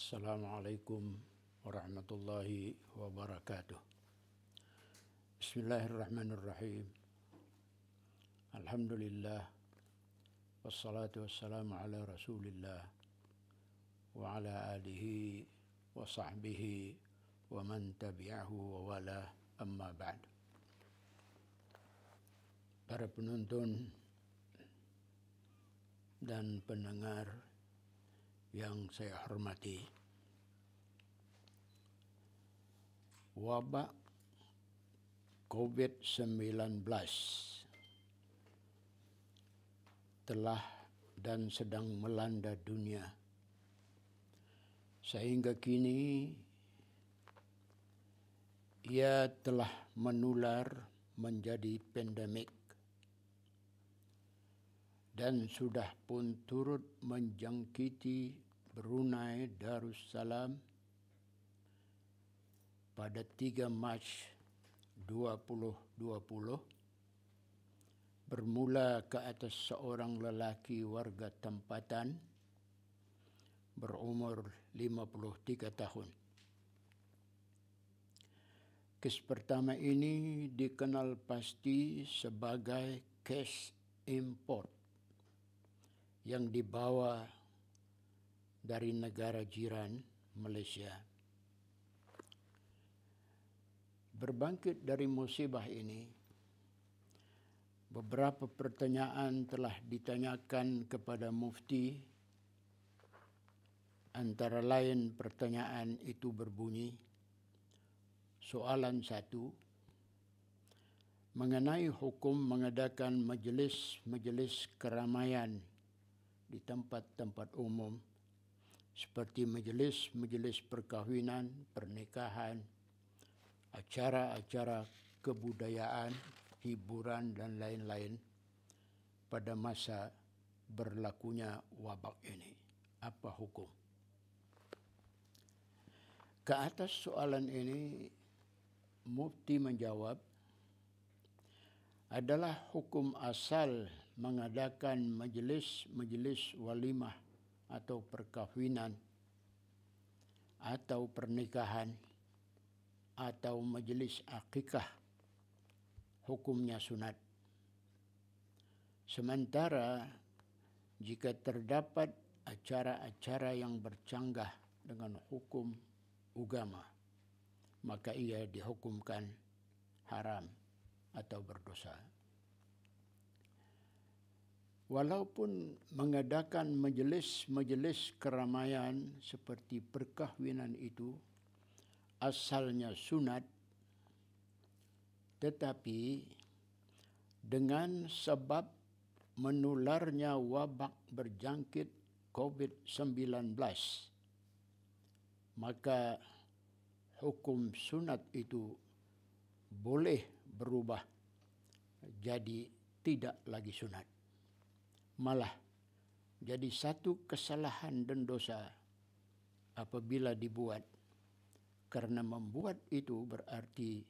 Assalamualaikum warahmatullahi wabarakatuh. Bismillahirrahmanirrahim. Alhamdulillah. Wassalatu wassalamu ala rasulillah wa ala alihi wa sahbihi wa man tabi'ahu wa wala, amma ba'd. Para penonton dan pendengar yang saya hormati, wabak COVID-19 telah dan sedang melanda dunia sehingga kini ia telah menular menjadi pandemik dan sudah pun turut menjangkiti Brunei Darussalam pada 3 Mac 2020 bermula ke atas seorang lelaki warga tempatan berumur 53 tahun. Kes pertama ini dikenal pasti sebagai kes import yang dibawa dari negara jiran Malaysia. Berbangkit dari musibah ini, beberapa pertanyaan telah ditanyakan kepada Mufti. Antara lain pertanyaan itu berbunyi, soalan 1, mengenai hukum mengadakan majlis-majlis keramaian di tempat-tempat umum seperti majlis-majlis perkahwinan, pernikahan, acara-acara kebudayaan, hiburan dan lain-lain pada masa berlakunya wabak ini. Apa hukum? Ke atas soalan ini, Mufti menjawab, adalah hukum asal mengadakan majlis-majlis walimah atau perkahwinan atau pernikahan atau majlis akikah hukumnya sunat. Sementara jika terdapat acara-acara yang bercanggah dengan hukum agama, maka ia dihukumkan haram atau berdosa. Walaupun mengadakan majlis-majlis keramaian seperti perkahwinan itu asalnya sunat, tetapi dengan sebab menularnya wabak berjangkit COVID-19, maka hukum sunat itu boleh berubah jadi tidak lagi sunat. Malah jadi satu kesalahan dan dosa apabila dibuat, karena membuat itu berarti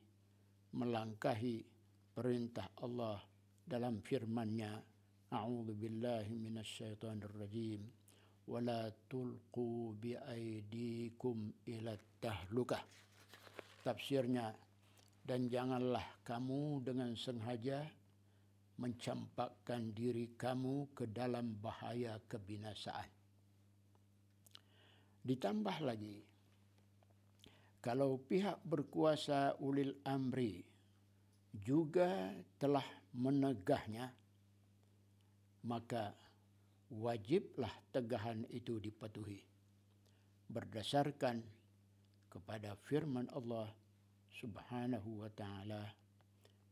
melangkahi perintah Allah dalam firman-Nya, A'udzu billahi minasyaitonir rajim, wala tulqu biaidikum ila tahlukah. Tafsirnya, dan janganlah kamu dengan sengaja mencampakkan diri kamu ke dalam bahaya kebinasaan. Ditambah lagi, kalau pihak berkuasa ulil amri juga telah menegahnya, maka wajiblah tegahan itu dipatuhi berdasarkan kepada firman Allah Subhanahu wa ta'ala,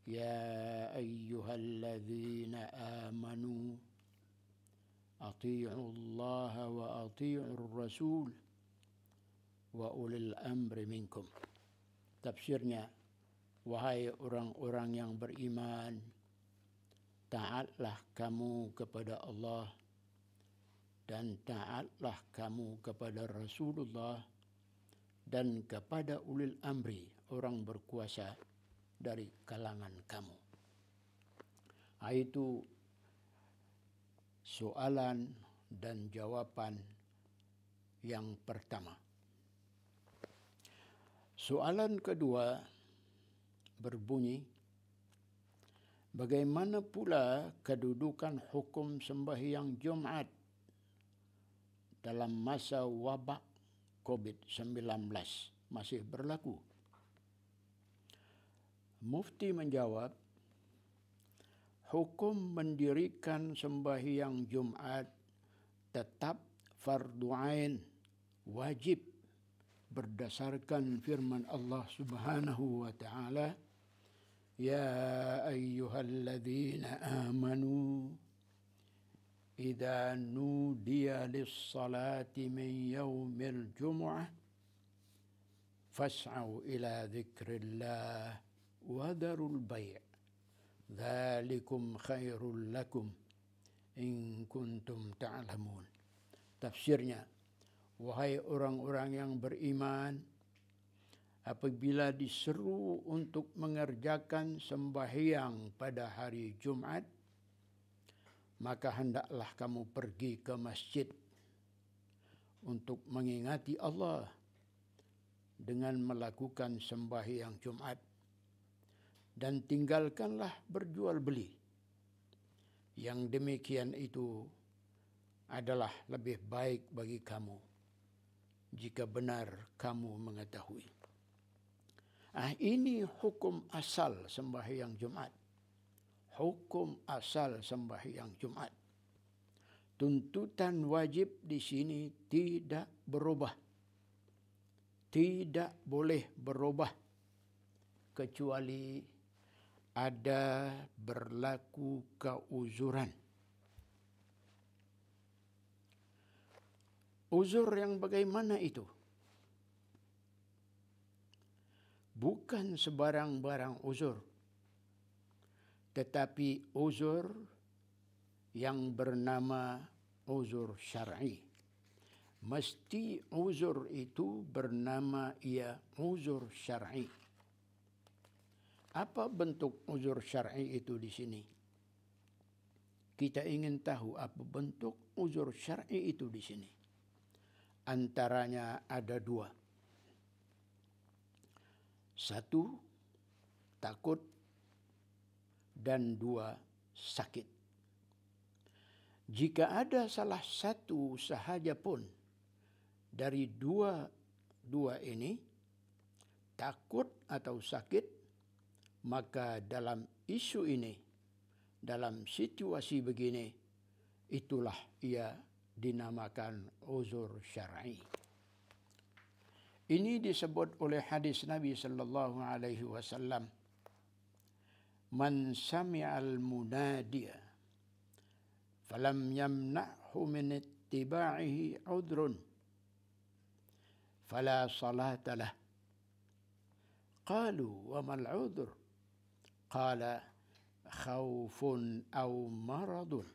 Ya ayyuhalladzina amanu ati'u Allah wa ati'u Rasul wa ulil amri minkum. Tafsirnya, wahai orang-orang yang beriman, taatlah kamu kepada Allah dan taatlah kamu kepada Rasulullah dan kepada ulil amri, orang berkuasa dari kalangan kamu. Itu soalan dan jawaban yang pertama. Soalan kedua berbunyi, bagaimana pula kedudukan hukum sembahyang Jumat dalam masa wabak COVID-19 masih berlaku? Mufti menjawab, hukum mendirikan sembahyang Jumat tetap fardu ain, wajib berdasarkan firman Allah Subhanahu wa taala, ya ayyuhalladzina amanu idza nudiya lis-salati min yaumil jumu'ah fas'au ila dzikrillah wa dharul bai' dzalikum khairul lakum in kuntum ta'lamun. Tafsirnya, wahai orang-orang yang beriman, apabila diseru untuk mengerjakan sembahyang pada hari Jumat, maka hendaklah kamu pergi ke masjid untuk mengingati Allah dengan melakukan sembahyang Jumat, dan tinggalkanlah berjual beli. Yang demikian itu adalah lebih baik bagi kamu jika benar kamu mengetahui. Ini hukum asal sembahyang Jumat. Hukum asal sembahyang Jumat. Tuntutan wajib di sini tidak berubah. Tidak boleh berubah kecuali ada berlaku keuzuran. Uzur yang bagaimana itu? Bukan sebarang-barang uzur, tetapi uzur yang bernama uzur syar'i. Mesti uzur itu bernama uzur syar'i. Apa bentuk uzur syar'i itu di sini? Kita ingin tahu apa bentuk uzur syar'i itu di sini. Antaranya ada dua. Satu, takut, dan dua, sakit. Jika ada salah satu sahaja pun dari dua ini, takut atau sakit, maka dalam isu ini, dalam situasi begini, itulah ia dinamakan uzur syar'i. Ini disebut oleh hadis Nabi sallallahu alaihi wasallam, man sami'al munadiya falam yamna'hu min ittiba'ihi udhrun fala salata lah. Qalu wa mal udhr? Qala khawfun aw maradun.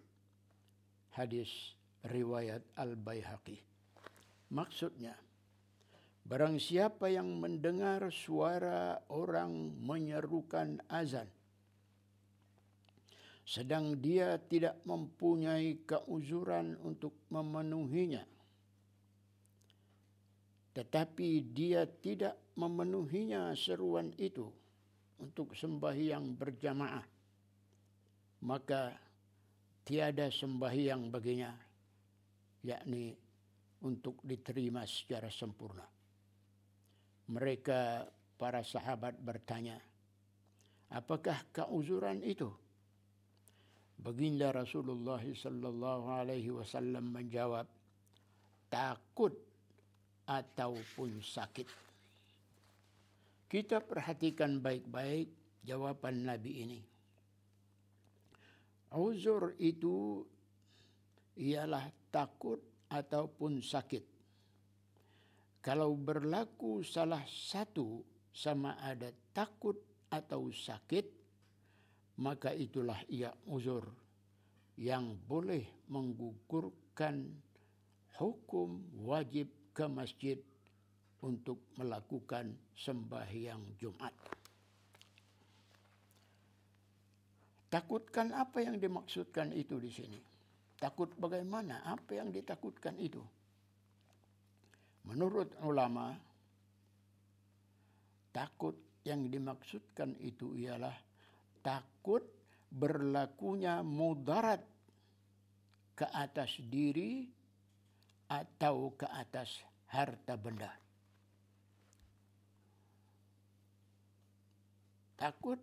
Hadis riwayat Al-Baihaqi. Maksudnya, barang siapa yang mendengar suara orang menyerukan azan, sedang dia tidak mempunyai keuzuran untuk memenuhinya, tetapi dia tidak memenuhinya seruan itu untuk sembahyang berjamaah, maka tiada sembahyang baginya, yakni untuk diterima secara sempurna. Mereka, para sahabat bertanya, apakah keuzuran itu? Baginda Rasulullah sallallahu alaihi wasallam menjawab, takut ataupun sakit. Kita perhatikan baik-baik jawaban Nabi ini. Uzur itu ialah takut ataupun sakit. Kalau berlaku salah satu, sama ada takut atau sakit, maka itulah ia uzur yang boleh menggugurkan hukum wajib ke masjid untuk melakukan sembahyang Jumat. Takutkan apa yang dimaksudkan itu di sini? Takut bagaimana? Apa yang ditakutkan itu? Menurut ulama, takut yang dimaksudkan itu ialah takut berlakunya mudarat ke atas diri atau ke atas harta benda. Takut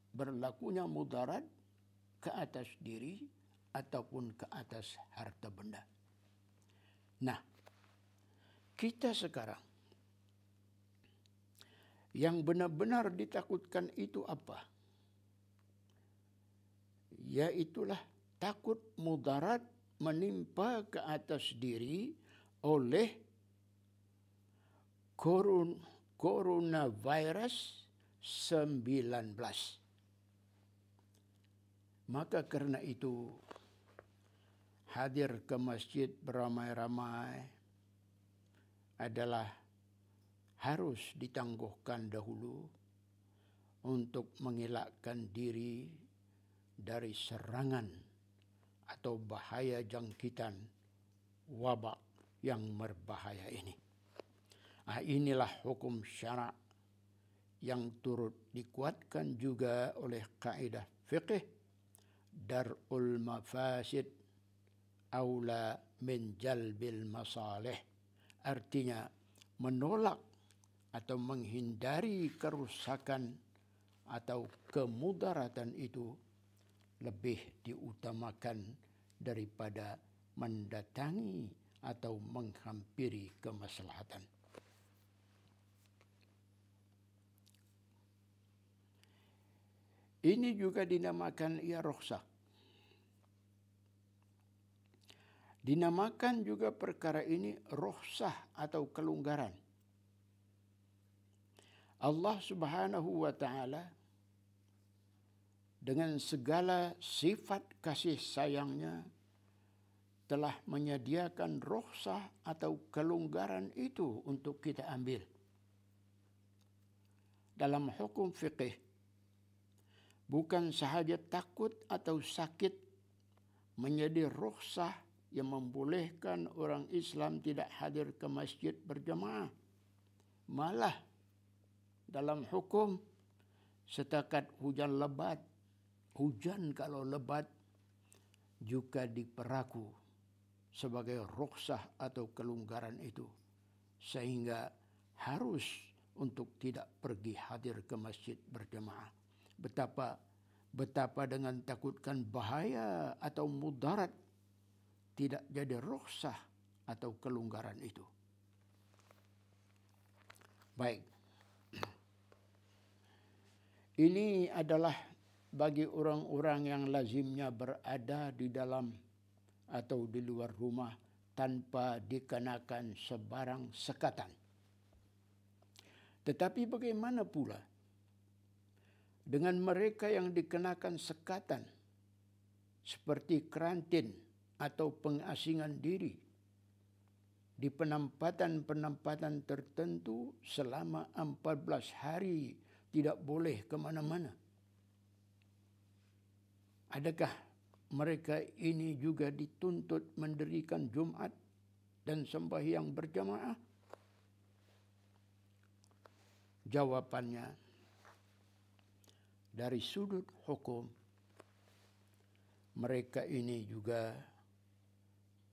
berlakunya mudarat ke atas diri ataupun ke atas harta benda. Nah, kita sekarang yang benar-benar ditakutkan itu apa? Yaitulah takut mudarat menimpa ke atas diri oleh coronavirus 19. Maka karena itu hadir ke masjid beramai-ramai adalah harus ditangguhkan dahulu untuk mengelakkan diri dari serangan atau bahaya jangkitan wabak yang berbahaya ini. Inilah hukum syarak yang turut dikuatkan juga oleh kaidah fiqh dar'ul mafasid aula min jalbil masalih. Artinya menolak atau menghindari kerusakan atau kemudaratan itu lebih diutamakan daripada mendatangi atau menghampiri kemaslahatan. Ini juga dinamakan rukhsah. Dinamakan juga perkara ini rukhsah atau kelonggaran. Allah Subhanahu wa taala dengan segala sifat kasih sayangnya telah menyediakan rukhsah atau kelonggaran itu untuk kita ambil. Dalam hukum fiqih, bukan sahaja takut atau sakit menjadi rukhsah yang membolehkan orang Islam tidak hadir ke masjid berjamaah. Malah dalam hukum setakat hujan lebat, hujan kalau lebat juga diperaku sebagai rukhsah atau kelonggaran itu, sehingga harus untuk tidak pergi hadir ke masjid berjamaah. Betapa dengan takutkan bahaya atau mudarat tidak jadi rukhsah atau kelonggaran itu. Baik. Ini adalah bagi orang-orang yang lazimnya berada di dalam atau di luar rumah tanpa dikenakan sebarang sekatan. Tetapi bagaimana pula dengan mereka yang dikenakan sekatan seperti karantin atau pengasingan diri di penempatan-penempatan tertentu selama 14 hari tidak boleh ke mana-mana? Adakah mereka ini juga dituntut mendirikan Jumat dan sembahyang berjamaah? Jawabannya, dari sudut hukum, mereka ini juga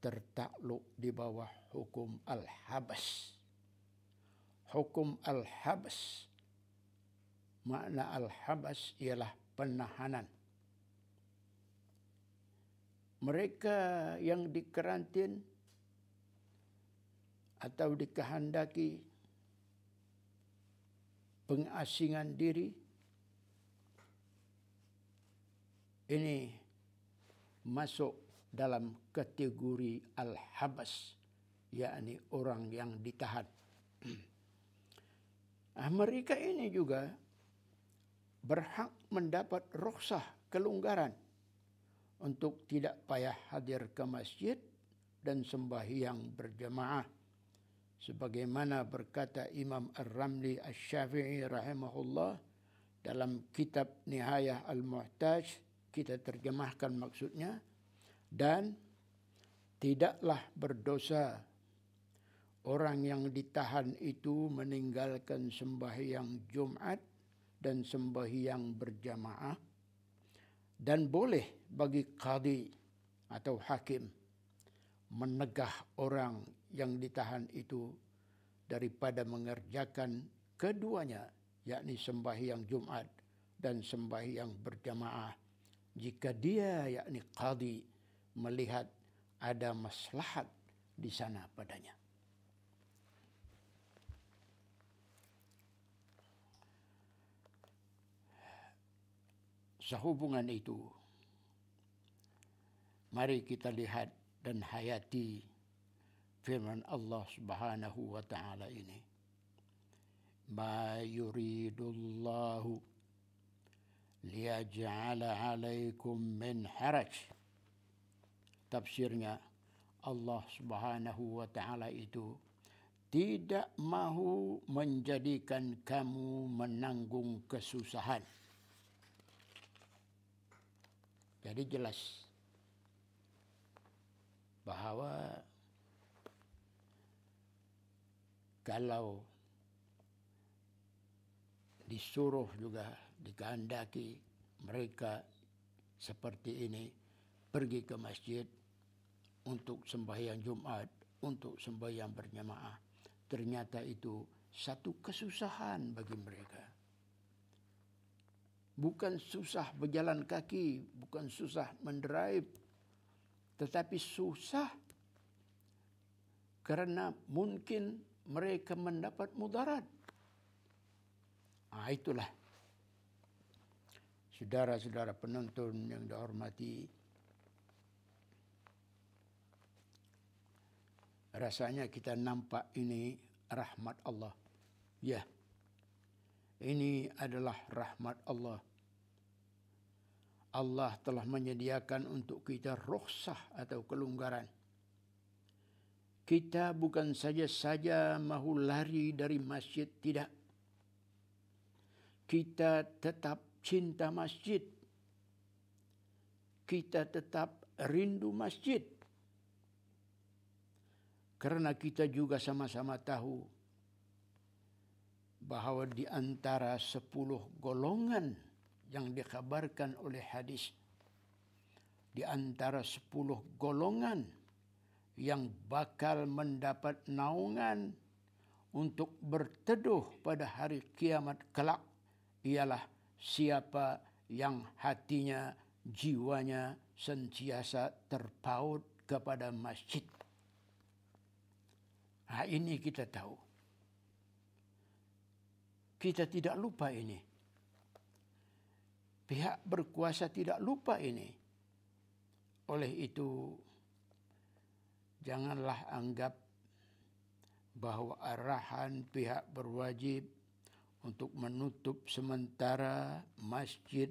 tertakluk di bawah hukum al-habas. Hukum al-habas, makna al-habas ialah penahanan. Mereka yang dikarantin atau dikehendaki pengasingan diri ini masuk dalam kategori al-habas, yakni orang yang ditahan. Mereka ini juga berhak mendapat rukhsah kelonggaran untuk tidak payah hadir ke masjid dan sembahyang berjamaah. Sebagaimana berkata Imam Ar-Ramli Asy-Syafi'i rahimahullah dalam kitab Nihayah Al-Muhtaj, kita terjemahkan maksudnya, dan tidaklah berdosa orang yang ditahan itu meninggalkan sembahyang Jumat dan sembahyang berjamaah, dan boleh bagi qadi atau hakim menegah orang yang ditahan itu daripada mengerjakan keduanya, yakni sembahyang Jumat dan sembahyang berjamaah, jika dia, yakni qadi, melihat ada maslahat di sana padanya. Sehubungan itu, mari kita lihat dan hayati firman Allah Subhanahu wa taala ini. Ma yuridullahu liyaj'ala 'alaikum min haraj. Tafsirnya, Allah Subhanahu wa taala itu tidak mahu menjadikan kamu menanggung kesusahan. Jadi jelas bahawa kalau disuruh juga dikehendaki mereka seperti ini pergi ke masjid untuk sembahyang Jumat, untuk sembahyang berjamaah, ternyata itu satu kesusahan bagi mereka. Bukan susah berjalan kaki, bukan susah mendrive, tetapi susah kerana mungkin mereka mendapat mudarat. Itulah, saudara-saudara penonton yang dihormati, rasanya kita nampak ini rahmat Allah. Ya, ini adalah rahmat Allah. Allah telah menyediakan untuk kita rukhsah atau kelonggaran. Kita bukan saja mahu lari dari masjid, tidak. Kita tetap cinta masjid. Kita tetap rindu masjid. Karena kita juga sama-sama tahu bahawa di antara 10 golongan yang dikhabarkan oleh hadis, di antara 10 golongan yang bakal mendapat naungan untuk berteduh pada hari kiamat kelak, ialah siapa yang hatinya, jiwanya sentiasa terpaut kepada masjid. Ini kita tahu. Kita tidak lupa ini. Pihak berkuasa tidak lupa ini. Oleh itu, janganlah anggap bahawa arahan pihak berwajib untuk menutup sementara masjid,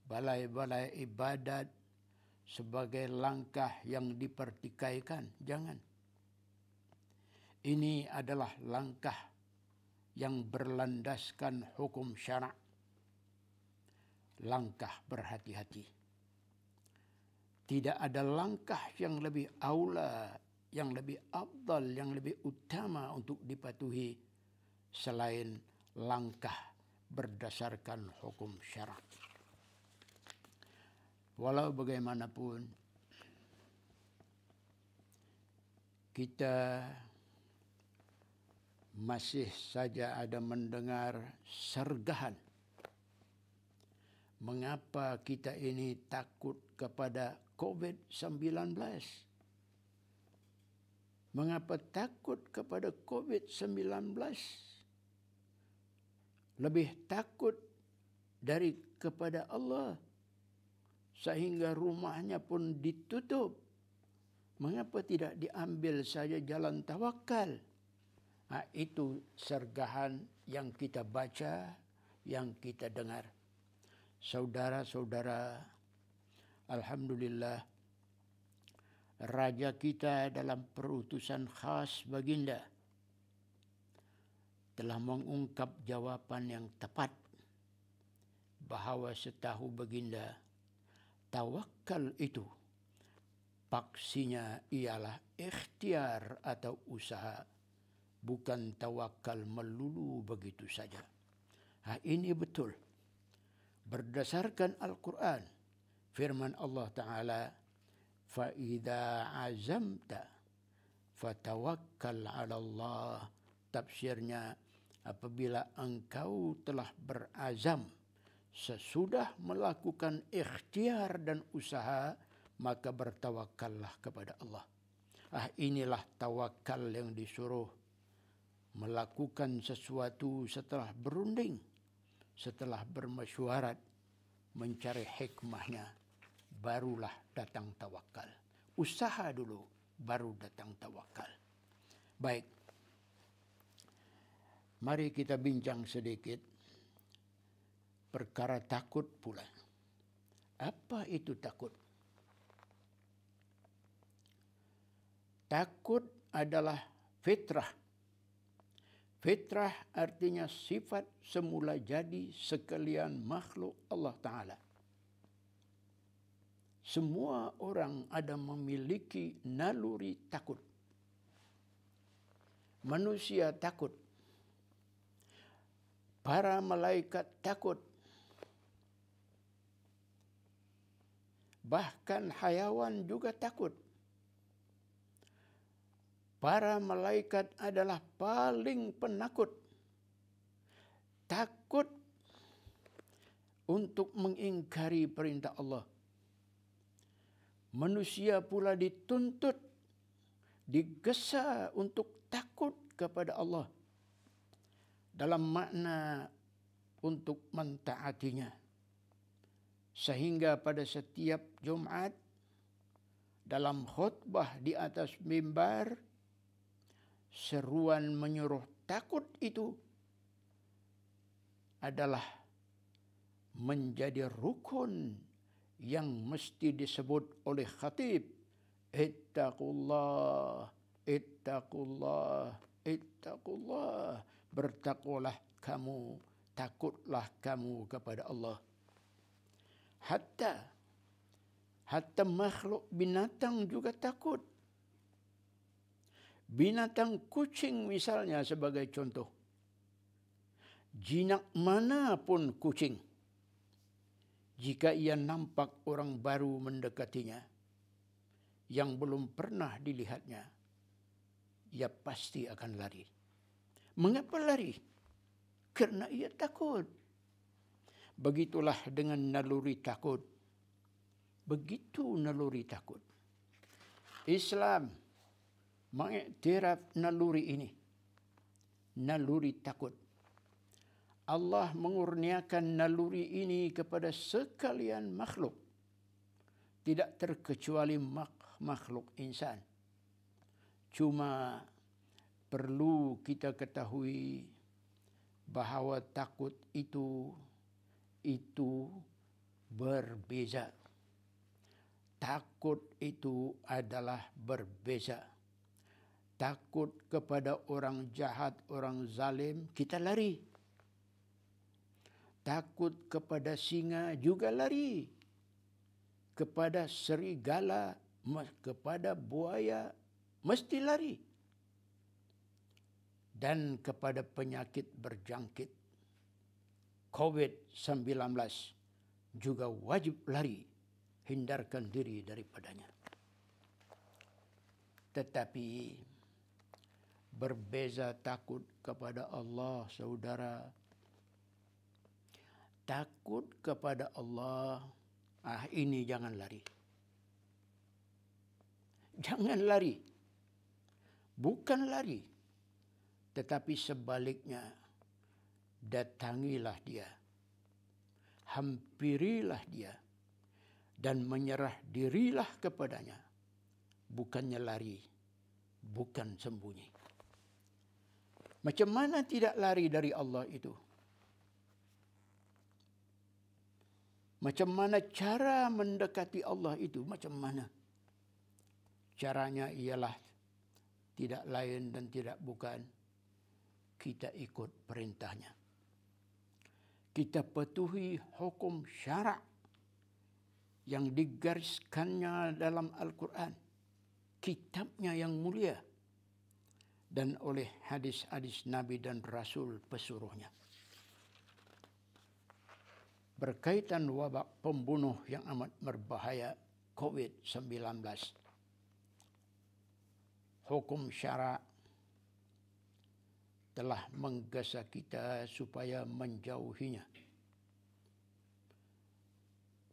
balai-balai ibadat sebagai langkah yang dipertikaikan. Jangan. Ini adalah langkah yang berlandaskan hukum syarak. Langkah berhati-hati. Tidak ada langkah yang lebih aula, yang lebih afdal, yang lebih utama untuk dipatuhi selain langkah berdasarkan hukum syarak. Walau bagaimanapun, kita masih saja ada mendengar sergahan. Mengapa kita ini takut kepada COVID-19? Mengapa takut kepada COVID-19? Lebih takut dari kepada Allah, sehingga rumahnya pun ditutup. Mengapa tidak diambil saja jalan tawakal? Itu sergahan yang kita baca, yang kita dengar. Saudara-saudara, alhamdulillah, raja kita dalam perutusan khas baginda telah mengungkap jawapan yang tepat bahawa setahu baginda, tawakal itu paksinya ialah ikhtiar atau usaha bukan tawakal melulu begitu saja. Ini betul. Berdasarkan Al-Quran, firman Allah Ta'ala, فَإِذَا عَزَمْتَ فَتَوَكَّلْ عَلَى اللَّهِ. Tafsirnya, apabila engkau telah berazam, sesudah melakukan ikhtiar dan usaha, maka bertawakallah kepada Allah. Inilah tawakal yang disuruh, melakukan sesuatu setelah berunding, setelah bermesyuarat, mencari hikmahnya, barulah datang tawakal. Usaha dulu, baru datang tawakal. Baik, mari kita bincang sedikit perkara takut pula. Apa itu takut? Takut adalah fitrah. Fitrah artinya sifat semula jadi sekalian makhluk Allah Ta'ala. Semua orang ada memiliki naluri takut. Manusia takut. Para malaikat takut. Bahkan hayawan juga takut. Para malaikat adalah paling penakut. Takut untuk mengingkari perintah Allah. Manusia pula dituntut, digesa untuk takut kepada Allah. Dalam makna untuk mentaatinya. Sehingga pada setiap Jumat, dalam khutbah di atas mimbar, seruan menyuruh takut itu adalah menjadi rukun yang mesti disebut oleh khatib. Ittaqullah, ittaqullah, ittaqullah. Bertakwalah kamu, takutlah kamu kepada Allah. Hatta makhluk binatang juga takut. Binatang kucing misalnya sebagai contoh. Jinak manapun kucing, jika ia nampak orang baru mendekatinya, yang belum pernah dilihatnya, ia pasti akan lari. Mengapa lari? Karena ia takut. Begitulah dengan naluri takut. Begitu naluri takut. Islam mengiktiraf naluri ini. Naluri takut. Allah mengurniakan naluri ini kepada sekalian makhluk. Tidak terkecuali makhluk insan. Cuma perlu kita ketahui bahawa takut itu berbeza. Takut itu adalah berbeza. Takut kepada orang jahat, orang zalim, kita lari. Takut kepada singa juga lari. Kepada serigala, kepada buaya, mesti lari. Dan kepada penyakit berjangkit COVID-19 juga wajib lari, hindarkan diri daripadanya. Tetapi berbeza takut kepada Allah, saudara. Takut kepada Allah, ini jangan lari. Jangan lari. Bukan lari. Tetapi sebaliknya, datangilah dia. Hampirilah dia. Dan menyerah dirilah kepadanya. Bukannya lari. Bukan sembunyi. Macam mana tidak lari dari Allah itu? Macam mana cara mendekati Allah itu? Macam mana? Caranya ialah tidak lain dan tidak bukan. Kita ikut perintahnya. Kita patuhi hukum syarak yang digariskannya dalam Al-Quran. Kitabnya yang mulia. dan oleh hadis-hadis Nabi dan Rasul pesuruhnya. Berkaitan wabak pembunuh yang amat berbahaya COVID-19, hukum syara telah menggesa kita supaya menjauhinya,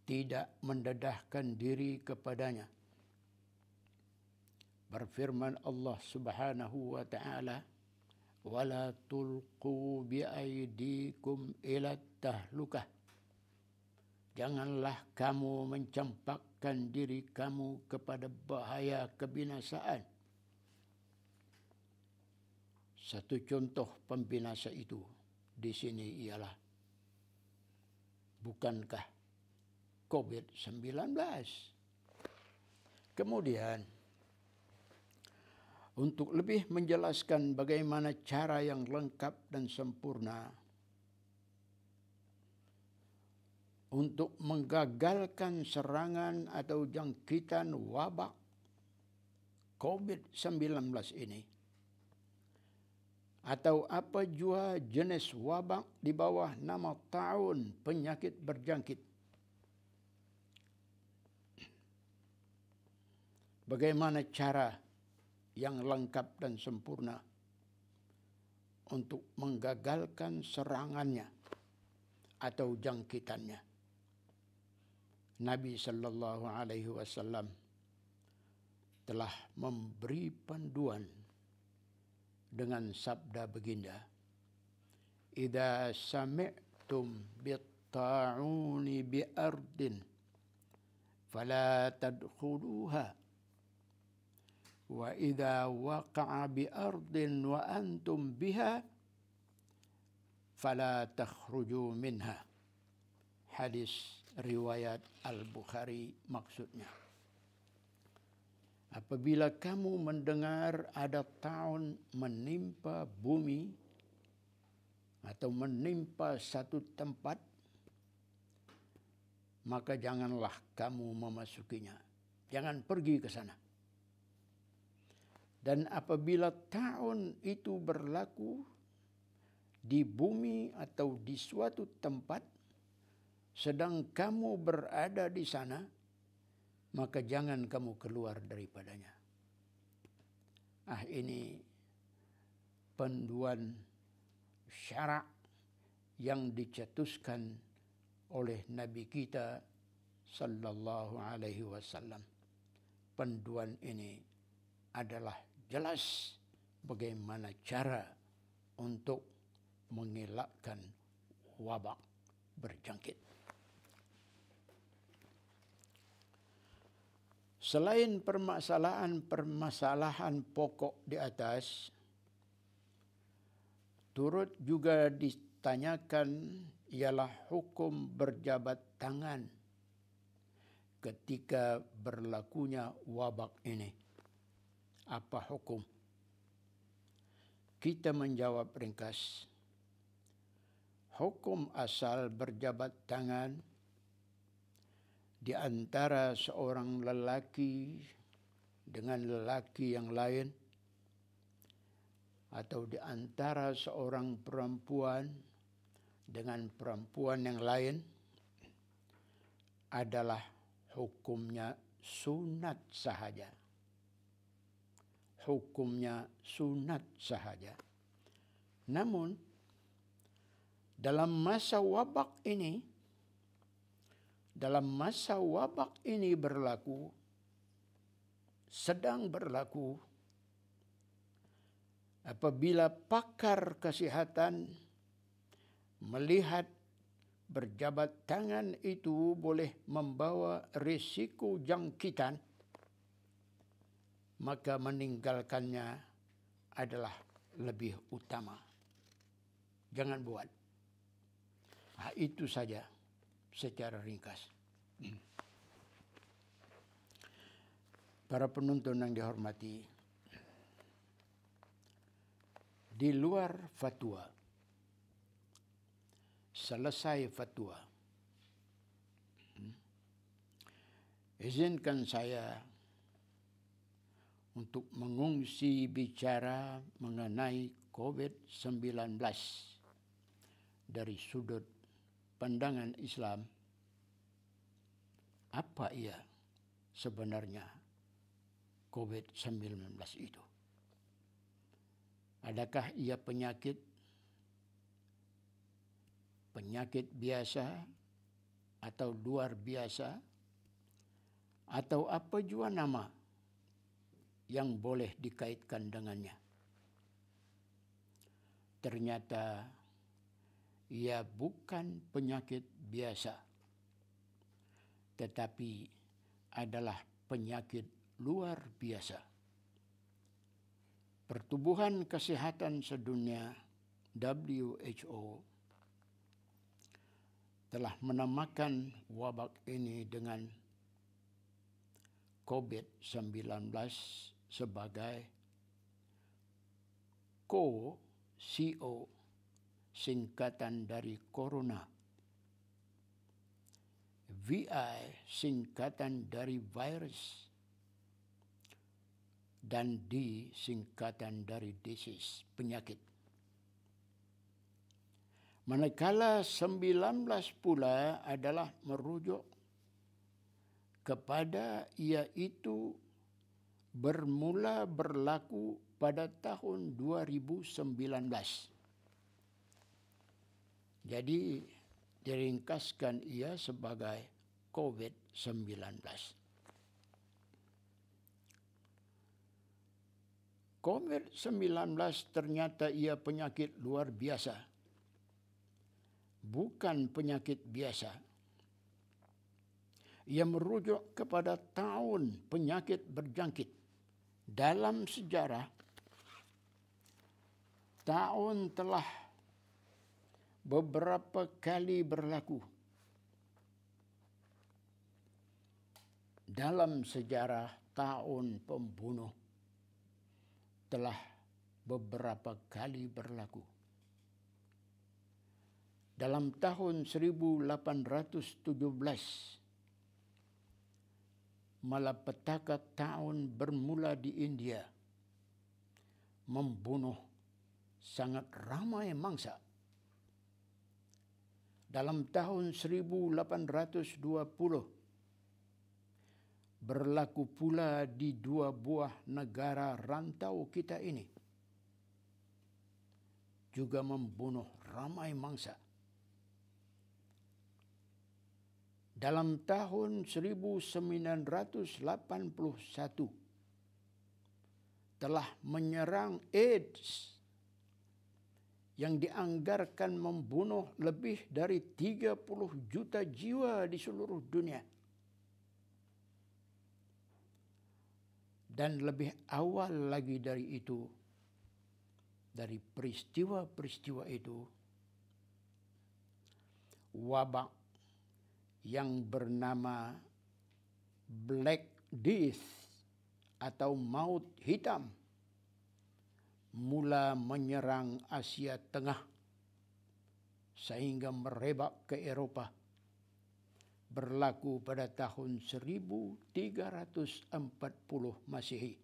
tidak mendedahkan diri kepadanya. Berfirman Allah Subhanahu wa taala, "Wala tulqu biaidikum ila tahlukah." Janganlah kamu mencampakkan diri kamu kepada bahaya kebinasaan. Satu contoh pembinasa itu di sini ialah, bukankah COVID-19? Kemudian, untuk lebih menjelaskan bagaimana cara yang lengkap dan sempurna untuk menggagalkan serangan atau jangkitan wabak COVID-19 ini, atau apa jua jenis wabak di bawah nama taun, penyakit berjangkit. Bagaimana cara yang lengkap dan sempurna untuk menggagalkan serangannya atau jangkitannya? Nabi sallallahu alaihi wasallam telah memberi panduan dengan sabda baginda, "Idza sami'tum bit-ta'uni bi ardin fala tadkhuluha wa idza waqa'a bi ardin wa antum biha fala takhruju minha." Hadis riwayat Al-Bukhari maksudnya. Apabila kamu mendengar ada taun menimpa bumi atau menimpa satu tempat, maka janganlah kamu memasukinya. Jangan pergi ke sana. Dan apabila taun itu berlaku di bumi atau di suatu tempat, sedang kamu berada di sana, maka jangan kamu keluar daripadanya. Ini panduan syarak yang dicetuskan oleh Nabi kita sallallahu alaihi wasallam. Panduan ini adalah jelas bagaimana cara untuk mengelakkan wabak berjangkit. Selain permasalahan pokok di atas, turut juga ditanyakan ialah hukum berjabat tangan ketika berlakunya wabak ini. Apa hukum? Kita menjawab ringkas. Hukum asal berjabat tangan di antara seorang lelaki dengan lelaki yang lain, atau di antara seorang perempuan dengan perempuan yang lain, adalah hukumnya sunat sahaja. Hukumnya sunat sahaja. Namun, dalam masa wabak ini berlaku, sedang berlaku, apabila pakar kesehatan melihat berjabat tangan itu boleh membawa risiko jangkitan, maka meninggalkannya adalah lebih utama. Jangan buat. Itu saja secara ringkas. Para penonton yang dihormati, di luar fatwa, selesai fatwa, izinkan saya untuk mengungsi bicara mengenai COVID-19 dari sudut pandangan Islam. Apa ia sebenarnya COVID-19 itu? Adakah ia penyakit biasa atau luar biasa, atau apa jua nama yang boleh dikaitkan dengannya? Ternyata ia bukan penyakit biasa, tetapi adalah penyakit luar biasa. Pertubuhan Kesehatan Sedunia WHO telah menamakan wabak ini dengan COVID-19 sebagai CO, singkatan dari corona, VI, singkatan dari virus, dan D, singkatan dari disease, penyakit. Manakala 19 pula adalah merujuk kepada iaitu bermula berlaku pada tahun 2019. Jadi diringkaskan ia sebagai COVID-19. COVID-19 ternyata ia penyakit luar biasa, bukan penyakit biasa. Ia merujuk kepada tahun penyakit berjangkit. Dalam sejarah, tahun telah beberapa kali berlaku. Dalam sejarah, tahun pembunuh telah beberapa kali berlaku. Dalam tahun 1817, malapetaka tahun bermula di India, membunuh sangat ramai mangsa. Dalam tahun 1820, berlaku pula di dua buah negara rantau kita ini, juga membunuh ramai mangsa. Dalam tahun 1981 telah menyerang AIDS yang dianggarkan membunuh lebih dari 30 juta jiwa di seluruh dunia. Dan lebih awal lagi dari itu, dari peristiwa-peristiwa itu, wabak yang bernama Black Death atau maut hitam mula menyerang Asia Tengah sehingga merebak ke Eropa. Berlaku pada tahun 1340 Masehi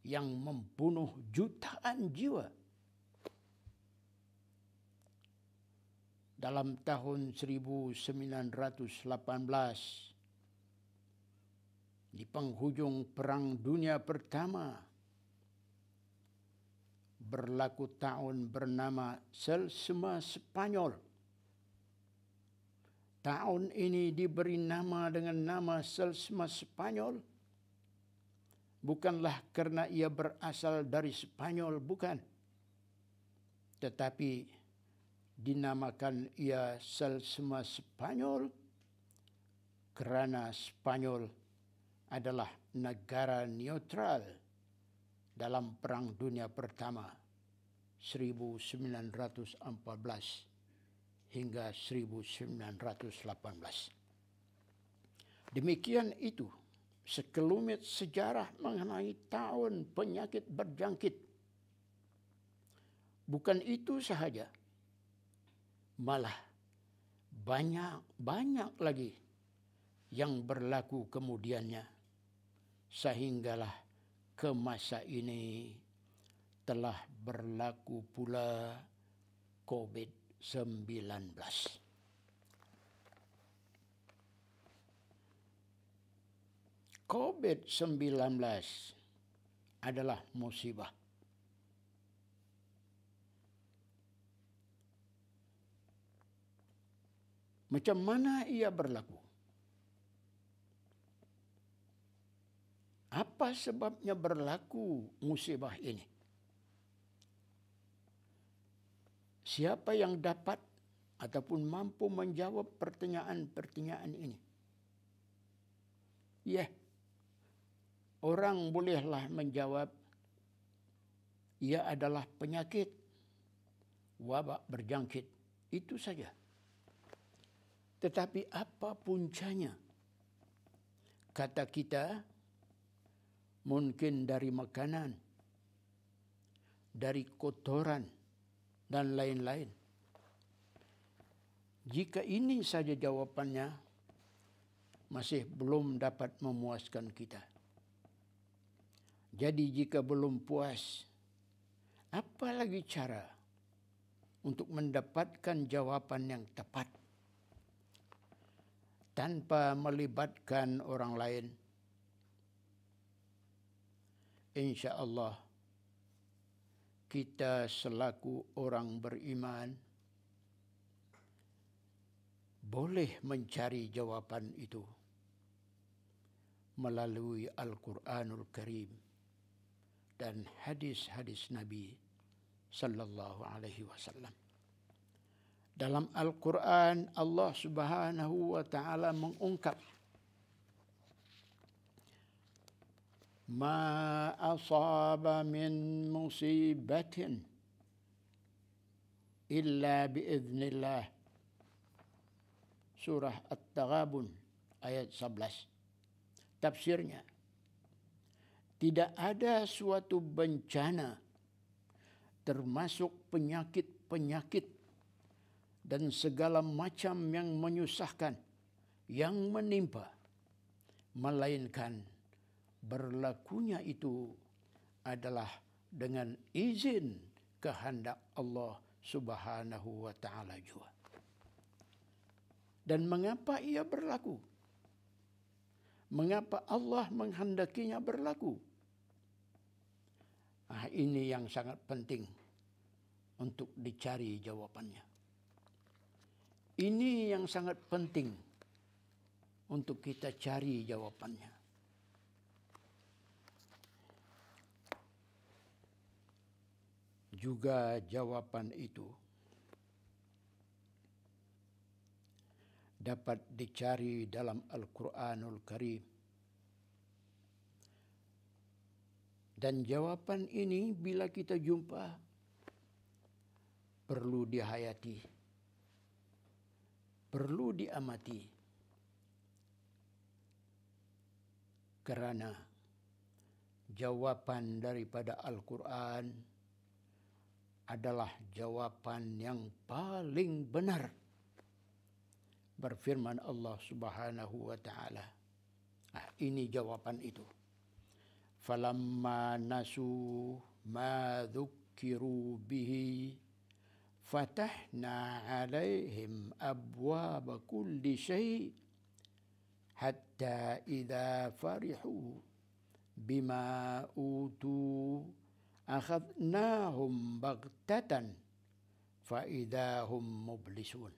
yang membunuh jutaan jiwa. Dalam tahun 1918, di penghujung Perang Dunia Pertama, berlaku tahun bernama Selsema Spanyol. Tahun ini diberi nama dengan nama Selsema Spanyol bukanlah karena ia berasal dari Spanyol, bukan. Tetapi dinamakan ia Selsema Spanyol karena Spanyol adalah negara neutral dalam Perang Dunia Pertama 1914 hingga 1918. Demikian itu sekelumit sejarah mengenai tahun penyakit berjangkit. Bukan itu sahaja, malah banyak lagi yang berlaku kemudiannya, sehinggalah ke masa ini telah berlaku pula COVID-19. COVID-19 adalah musibah. Macam mana ia berlaku? Apa sebabnya berlaku musibah ini? Siapa yang dapat ataupun mampu menjawab pertanyaan-pertanyaan ini? Orang bolehlah menjawab, ia adalah penyakit, wabak berjangkit. Itu saja. Tetapi apa puncanya? Kata kita, mungkin dari makanan, dari kotoran, dan lain-lain. Jika ini saja jawapannya, masih belum dapat memuaskan kita. Jadi jika belum puas, apa lagi cara untuk mendapatkan jawapan yang tepat tanpa melibatkan orang lain? Insya Allah, kita selaku orang beriman boleh mencari jawapan itu melalui Al-Quranul Karim dan hadis-hadis Nabi sallallahu alaihi wasallam. Dalam Al-Quran, Allah Subhanahu wa taala mengungkap, ma asaba min musibatin illa biiznillah. Surah At-Taghabun ayat 11. Tafsirnya, tidak ada suatu bencana termasuk penyakit-penyakit dan segala macam yang menyusahkan yang menimpa, melainkan berlakunya itu adalah dengan izin kehendak Allah Subhanahu wa taala juga. Dan mengapa ia berlaku? Mengapa Allah menghendakinya berlaku? Ini yang sangat penting untuk dicari jawabannya. Ini yang sangat penting untuk kita cari jawabannya. Juga jawapan itu dapat dicari dalam Al-Quranul Karim. Dan jawapan ini bila kita jumpa perlu dihayati, perlu diamati. Kerana jawapan daripada Al-Quran adalah jawapan yang paling benar. Berfirman Allah Subhanahu wa taala. Ini jawapan itu. Falamma nasu ma dzukkiru bihi fatahna 'alaihim abwaaba kulli syai' hatta idza farihu bima utu akhadnahum baghtatan fa idza hum mublisun.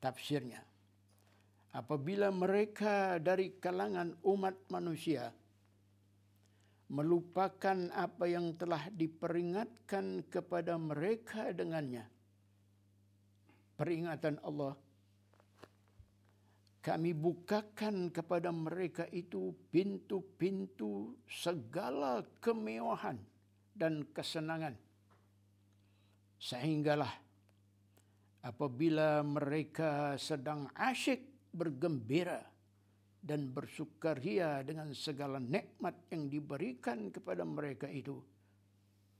Tafsirnya, apabila mereka dari kalangan umat manusia melupakan apa yang telah diperingatkan kepada mereka dengannya, peringatan Allah, kami bukakan kepada mereka itu pintu-pintu segala kemewahan dan kesenangan. Sehinggalah apabila mereka sedang asyik bergembira dan bersukaria dengan segala nikmat yang diberikan kepada mereka itu,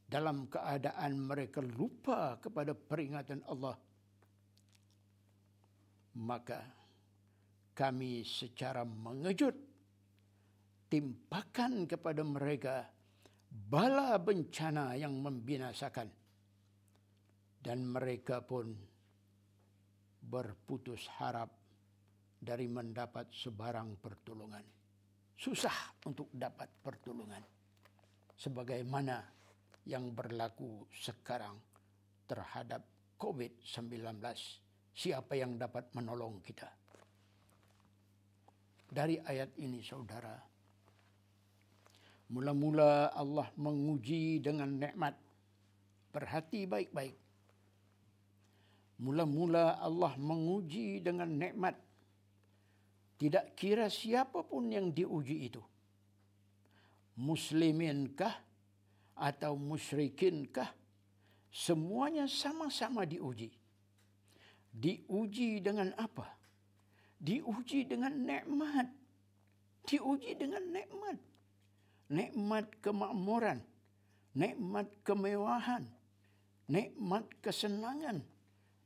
dalam keadaan mereka lupa kepada peringatan Allah, maka kami secara mengejut timpakan kepada mereka bala bencana yang membinasakan, dan mereka pun berputus harap dari mendapat sebarang pertolongan. Susah untuk dapat pertolongan, sebagaimana yang berlaku sekarang terhadap COVID-19. Siapa yang dapat menolong kita? Dari ayat ini, saudara, mula-mula Allah menguji dengan nikmat. Perhati baik-baik. Mula-mula Allah menguji dengan nikmat. Tidak kira siapapun yang diuji itu. Musliminkah atau musyrikinkah, semuanya sama-sama diuji. Diuji dengan apa? Diuji dengan nikmat. Diuji dengan nikmat. Nikmat kemakmuran, nikmat kemewahan, nikmat kesenangan,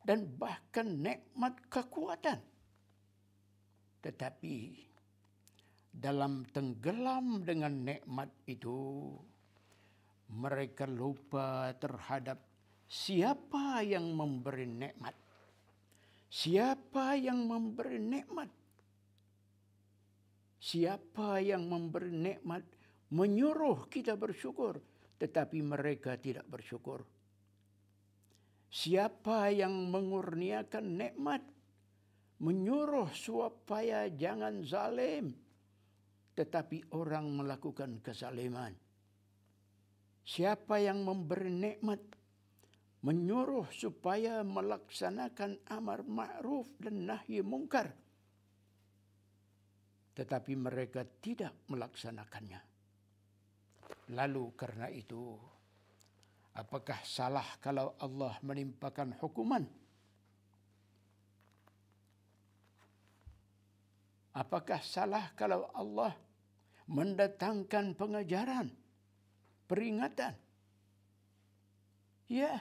dan bahkan nikmat kekuatan. Tetapi dalam tenggelam dengan nikmat itu, mereka lupa terhadap siapa yang memberi nikmat. Siapa yang memberi nikmat? Siapa yang memberi nikmat menyuruh kita bersyukur, tetapi mereka tidak bersyukur. Siapa yang mengurniakan nikmat, menyuruh supaya jangan zalim, tetapi orang melakukan kezaliman. Siapa yang memberi nikmat, menyuruh supaya melaksanakan amar ma'ruf dan nahi mungkar, tetapi mereka tidak melaksanakannya. Lalu karena itu, apakah salah kalau Allah menimpakan hukuman? Apakah salah kalau Allah mendatangkan pengajaran, peringatan? Ya,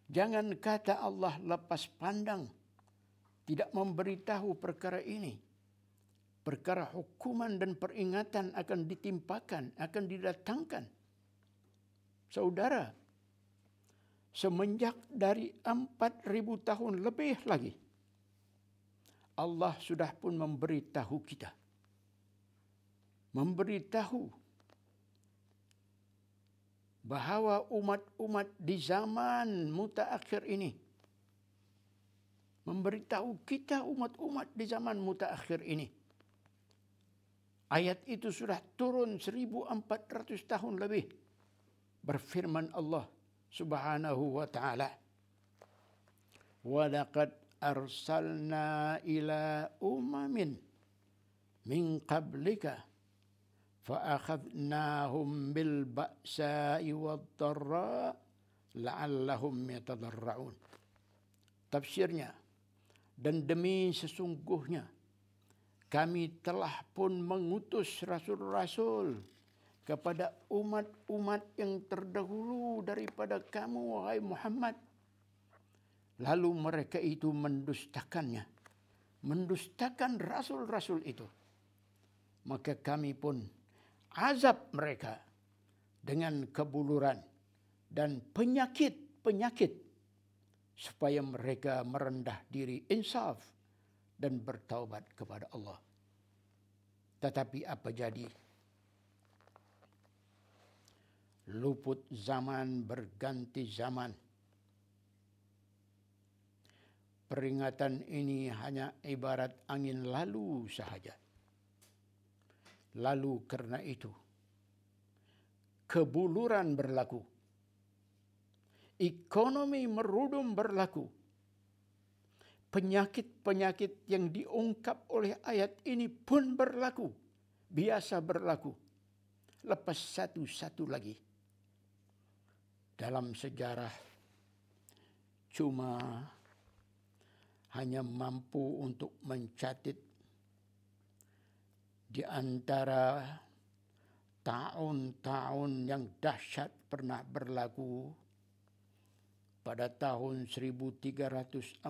jangan kata Allah lepas pandang, tidak memberitahu perkara ini. Perkara hukuman dan peringatan akan ditimpakan, akan didatangkan. Saudara, semenjak dari 4.000 tahun lebih lagi, Allah sudah pun memberitahu kita. Memberitahu bahawa umat-umat di zaman mutaakhir ini, memberitahu kita umat-umat di zaman mutaakhir ini. Ayat itu sudah turun 1400 tahun lebih. Berfirman Allah Subhanahu wa ta'ala, وَلَقَدْ أَرْسَلْنَا إِلَى أُمَمٍ مِنْ قَبْلِكَ فَأَخَذْنَاهُمْ بِالْبَأْسَاءِ وَالضَّرَّاءِ لَعَلَّهُمْ يَتَضَرَّعُونَ. Tafsirnya, dan demi sesungguhnya kami telah pun mengutus rasul-rasul kepada umat-umat yang terdahulu daripada kamu, wahai Muhammad. Lalu mereka itu mendustakannya, mendustakan rasul-rasul itu. Maka kami pun azab mereka dengan kebuluran dan penyakit-penyakit, supaya mereka merendah diri, insaf, dan bertaubat kepada Allah. Tetapi apa jadi? Luput zaman berganti zaman. Peringatan ini hanya ibarat angin lalu sahaja. Lalu karena itu, kebuluran berlaku. Ekonomi merudum berlaku. Penyakit-penyakit yang diungkap oleh ayat ini pun berlaku. Biasa berlaku. Lepas satu-satu lagi. Dalam sejarah cuma hanya mampu untuk mencatat di antara tahun-tahun yang dahsyat pernah berlaku pada tahun 1340,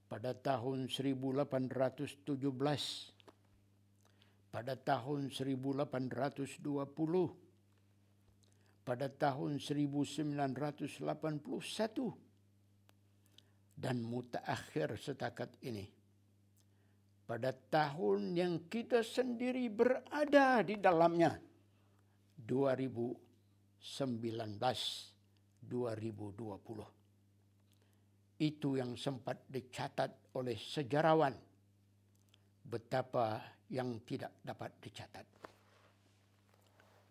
pada tahun 1817, pada tahun 1820, pada tahun 1981, dan mutaakhir setakat ini, pada tahun yang kita sendiri berada di dalamnya, 2019-2020. Itu yang sempat dicatat oleh sejarawan, betapa yang tidak dapat dicatat.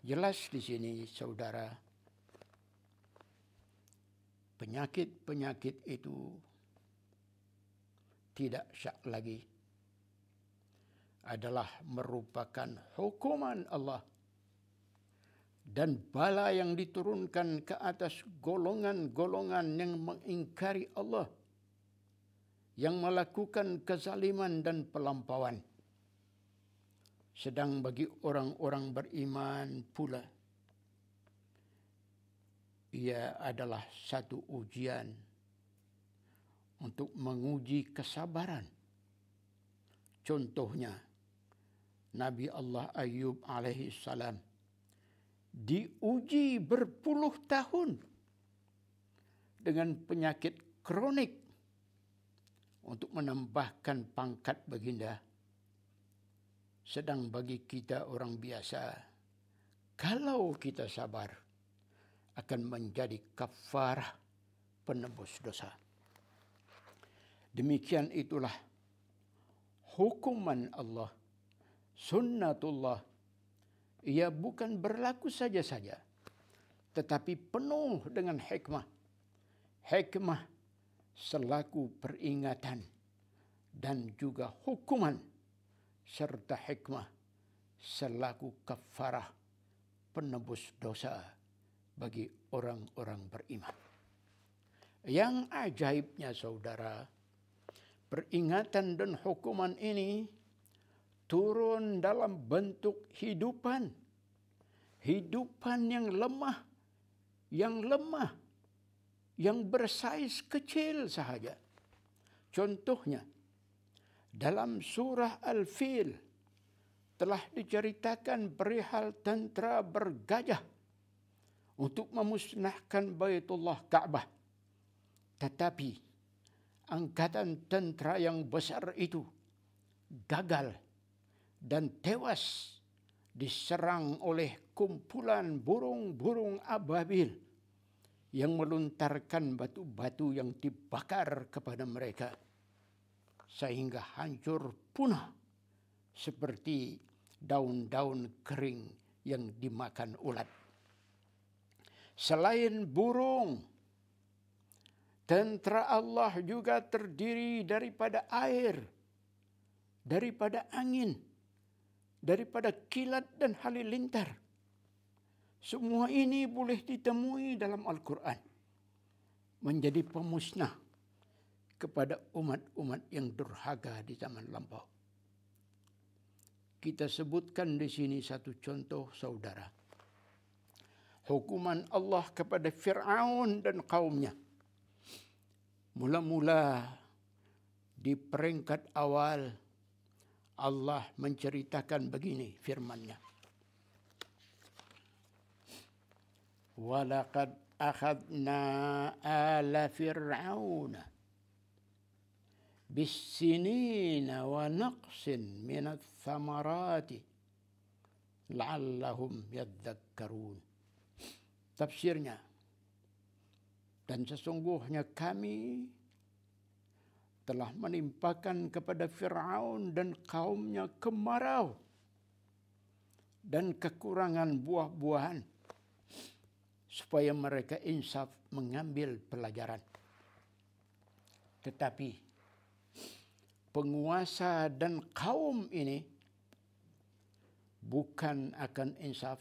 Jelas di sini, saudara, penyakit-penyakit itu tidak syak lagi, adalah merupakan hukuman Allah dan bala yang diturunkan ke atas golongan-golongan yang mengingkari Allah, yang melakukan kezaliman dan pelampauan. Sedang bagi orang-orang beriman pula, ia adalah satu ujian untuk menguji kesabaran. Contohnya, Nabi Allah Ayub alaihi salam diuji berpuluh tahun dengan penyakit kronik untuk menambahkan pangkat baginda. Sedang bagi kita orang biasa, kalau kita sabar, akan menjadi kafarah penebus dosa. Demikian itulah hukuman Allah, sunnatullah. Ia bukan berlaku saja-saja, tetapi penuh dengan hikmah. Hikmah selaku peringatan dan juga hukuman, serta hikmah selaku kafarah penebus dosa bagi orang-orang beriman. Yang ajaibnya, saudara, peringatan dan hukuman ini turun dalam bentuk hidupan. Hidupan yang lemah, yang bersaiz kecil sahaja. Contohnya, dalam surah Al-Fil telah diceritakan perihal tentera bergajah untuk memusnahkan Baitullah Ka'bah. Tetapi angkatan tentera yang besar itu gagal dan tewas diserang oleh kumpulan burung-burung ababil yang melontarkan batu-batu yang dibakar kepada mereka, sehingga hancur punah seperti daun-daun kering yang dimakan ulat. Selain burung, tentera Allah juga terdiri daripada air, daripada angin, daripada kilat dan halilintar. Semua ini boleh ditemui dalam Al-Quran, menjadi pemusnah kepada umat-umat yang durhaka di zaman lampau. Kita sebutkan di sini satu contoh, saudara. Hukuman Allah kepada Fir'aun dan kaumnya. Mula-mula di peringkat awal, Allah menceritakan begini firman-Nya. وَلَقَدْ أَخَذْنَا آلَ فِرْعَوْنَ بِالسِّنِينَ وَنَقْصٍ مِنَ الثَّمَرَاتِ لَعَلَّهُمْ يَذَّكَّرُونَ. Tafsirnya, dan sesungguhnya kami telah menimpakan kepada Fir'aun dan kaumnya kemarau dan kekurangan buah-buahan, supaya mereka insaf mengambil pelajaran. Tetapi penguasa dan kaum ini bukan akan insaf,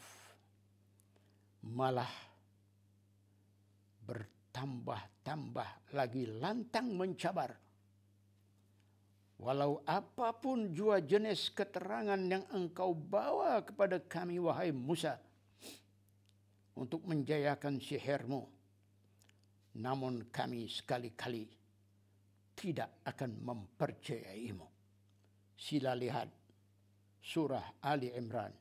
malah bertambah-tambah lagi lantang mencabar. Walau apapun jua jenis keterangan yang engkau bawa kepada kami, wahai Musa, untuk menjayakan sihirmu, namun kami sekali-kali tidak akan mempercayaimu. Sila lihat surah Ali Imran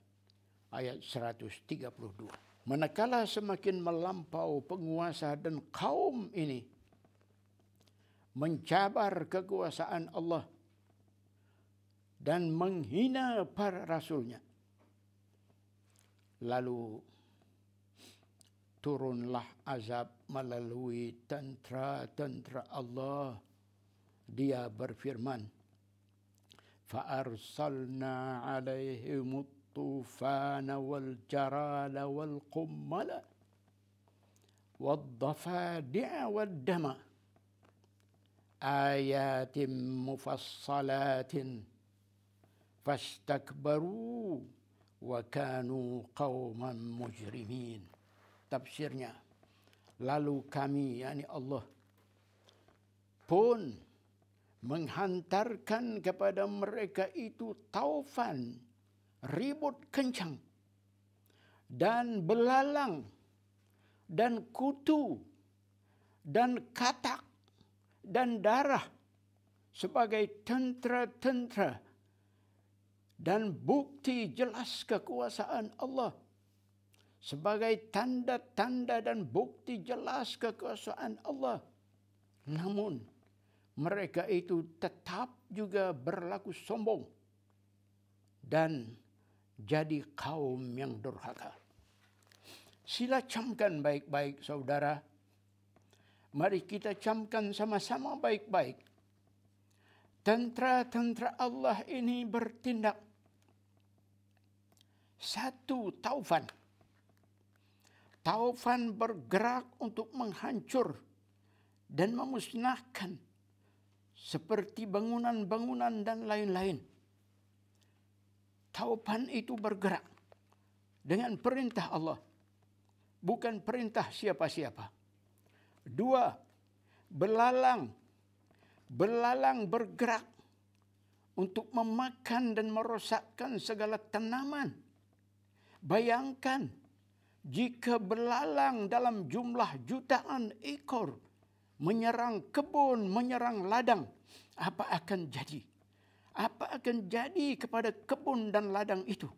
ayat 132. Manakala semakin melampau penguasa dan kaum ini mencabar kekuasaan Allah dan menghina para rasulnya, lalu turunlah azab melalui tentera-tentera Allah. Dia berfirman, فَأَرْسَلْنَا عَلَيْهِمُ الطُّوفَانَ وَالْجَرَادَ وَالْقُمَّلَ وَالضَّفَادِعَ وَالدَّمَ آيَاتٍ مُفَصَّلَاتٍ فَاسْتَكْبَرُوا وَكَانُوا قَوْمًا مُجْرِمِينَ. Tafsirnya, lalu kami, yakni Allah, pun menghantarkan kepada mereka itu taufan, ribut kencang, dan belalang, dan kutu, dan katak, dan darah sebagai tentera-tentera dan bukti jelas kekuasaan Allah, sebagai tanda-tanda dan bukti jelas kekuasaan Allah. Namun mereka itu tetap juga berlaku sombong dan jadi kaum yang durhaka. Sila camkan baik-baik, saudara. Mari kita camkan sama-sama baik-baik. Tentera-tentera Allah ini bertindak. Satu, taufan. Taufan bergerak untuk menghancur dan memusnahkan seperti bangunan-bangunan dan lain-lain. Taufan itu bergerak dengan perintah Allah, bukan perintah siapa-siapa. Dua, belalang. Belalang bergerak untuk memakan dan merosakkan segala tanaman. Bayangkan jika belalang dalam jumlah jutaan ekor menyerang kebun, menyerang ladang, apa akan jadi? Apa akan jadi kepada kebun dan ladang itu?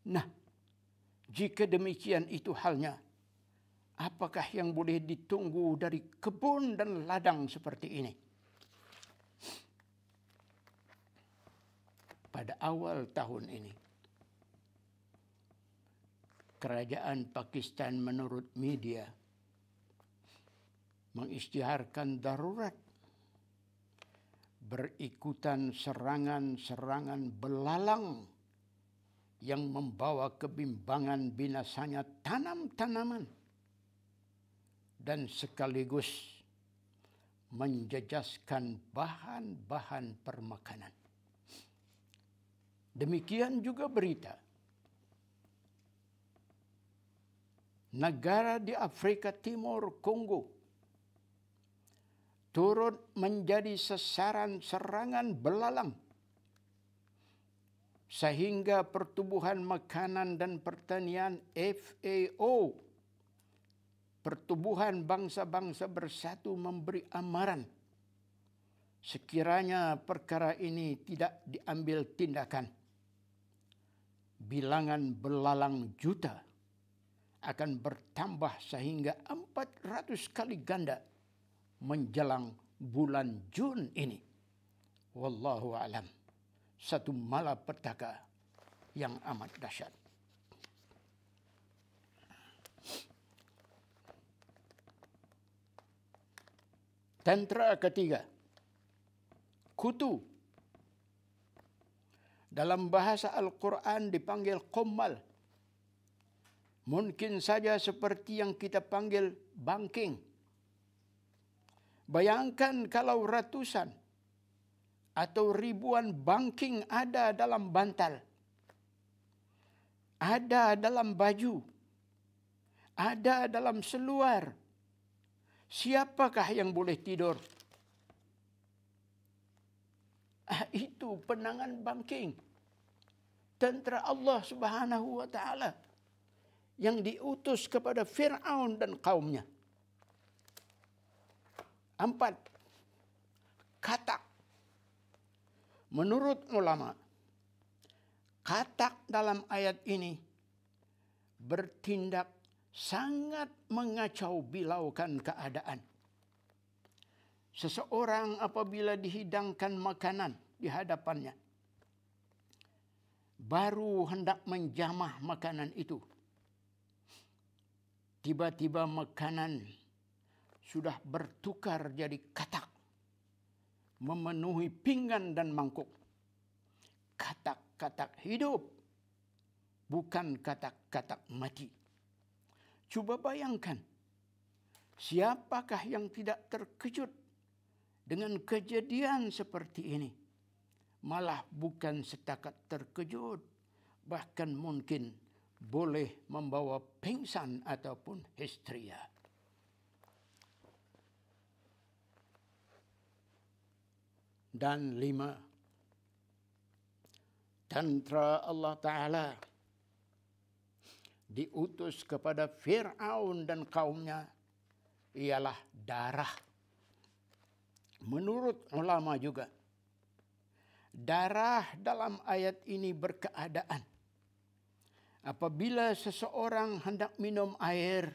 Nah, jika demikian itu halnya, apakah yang boleh ditunggu dari kebun dan ladang seperti ini? Pada awal tahun ini, kerajaan Pakistan menurut media mengisytiharkan darurat berikutan serangan-serangan belalang yang membawa kebimbangan binasanya tanam-tanaman dan sekaligus menjejaskan bahan-bahan permakanan. Demikian juga berita negara di Afrika Timur, Kongo, turut menjadi sasaran serangan belalang, sehingga Pertubuhan Makanan dan Pertanian FAO, Pertubuhan Bangsa-Bangsa Bersatu, memberi amaran sekiranya perkara ini tidak diambil tindakan, bilangan belalang juta akan bertambah sehingga 400 kali ganda menjelang bulan Jun ini. Wallahu alam. Satu malapetaka yang amat dahsyat. Tentera ketiga, kutu. Dalam bahasa Al-Quran dipanggil qummal. Mungkin saja seperti yang kita panggil bangking. Bayangkan kalau ratusan atau ribuan bangking ada dalam bantal, ada dalam baju, ada dalam seluar. Siapakah yang boleh tidur? Itu penangan bangking. Tentera Allah Subhanahu wa taala yang diutus kepada Fir'aun dan kaumnya. 4, katak. Menurut ulama, katak dalam ayat ini bertindak sangat mengacau bilaukan keadaan. Seseorang apabila dihidangkan makanan di hadapannya, baru hendak menjamah makanan itu, tiba-tiba makanan sudah bertukar jadi katak, memenuhi pinggan dan mangkuk. Katak-katak hidup, bukan katak-katak mati. Coba bayangkan, siapakah yang tidak terkejut dengan kejadian seperti ini? Malah bukan setakat terkejut, bahkan mungkin boleh membawa pingsan ataupun histeria. Dan 5, tentera Allah Ta'ala diutus kepada Fir'aun dan kaumnya ialah darah. Menurut ulama juga, darah dalam ayat ini berkeadaan. Apabila seseorang hendak minum air,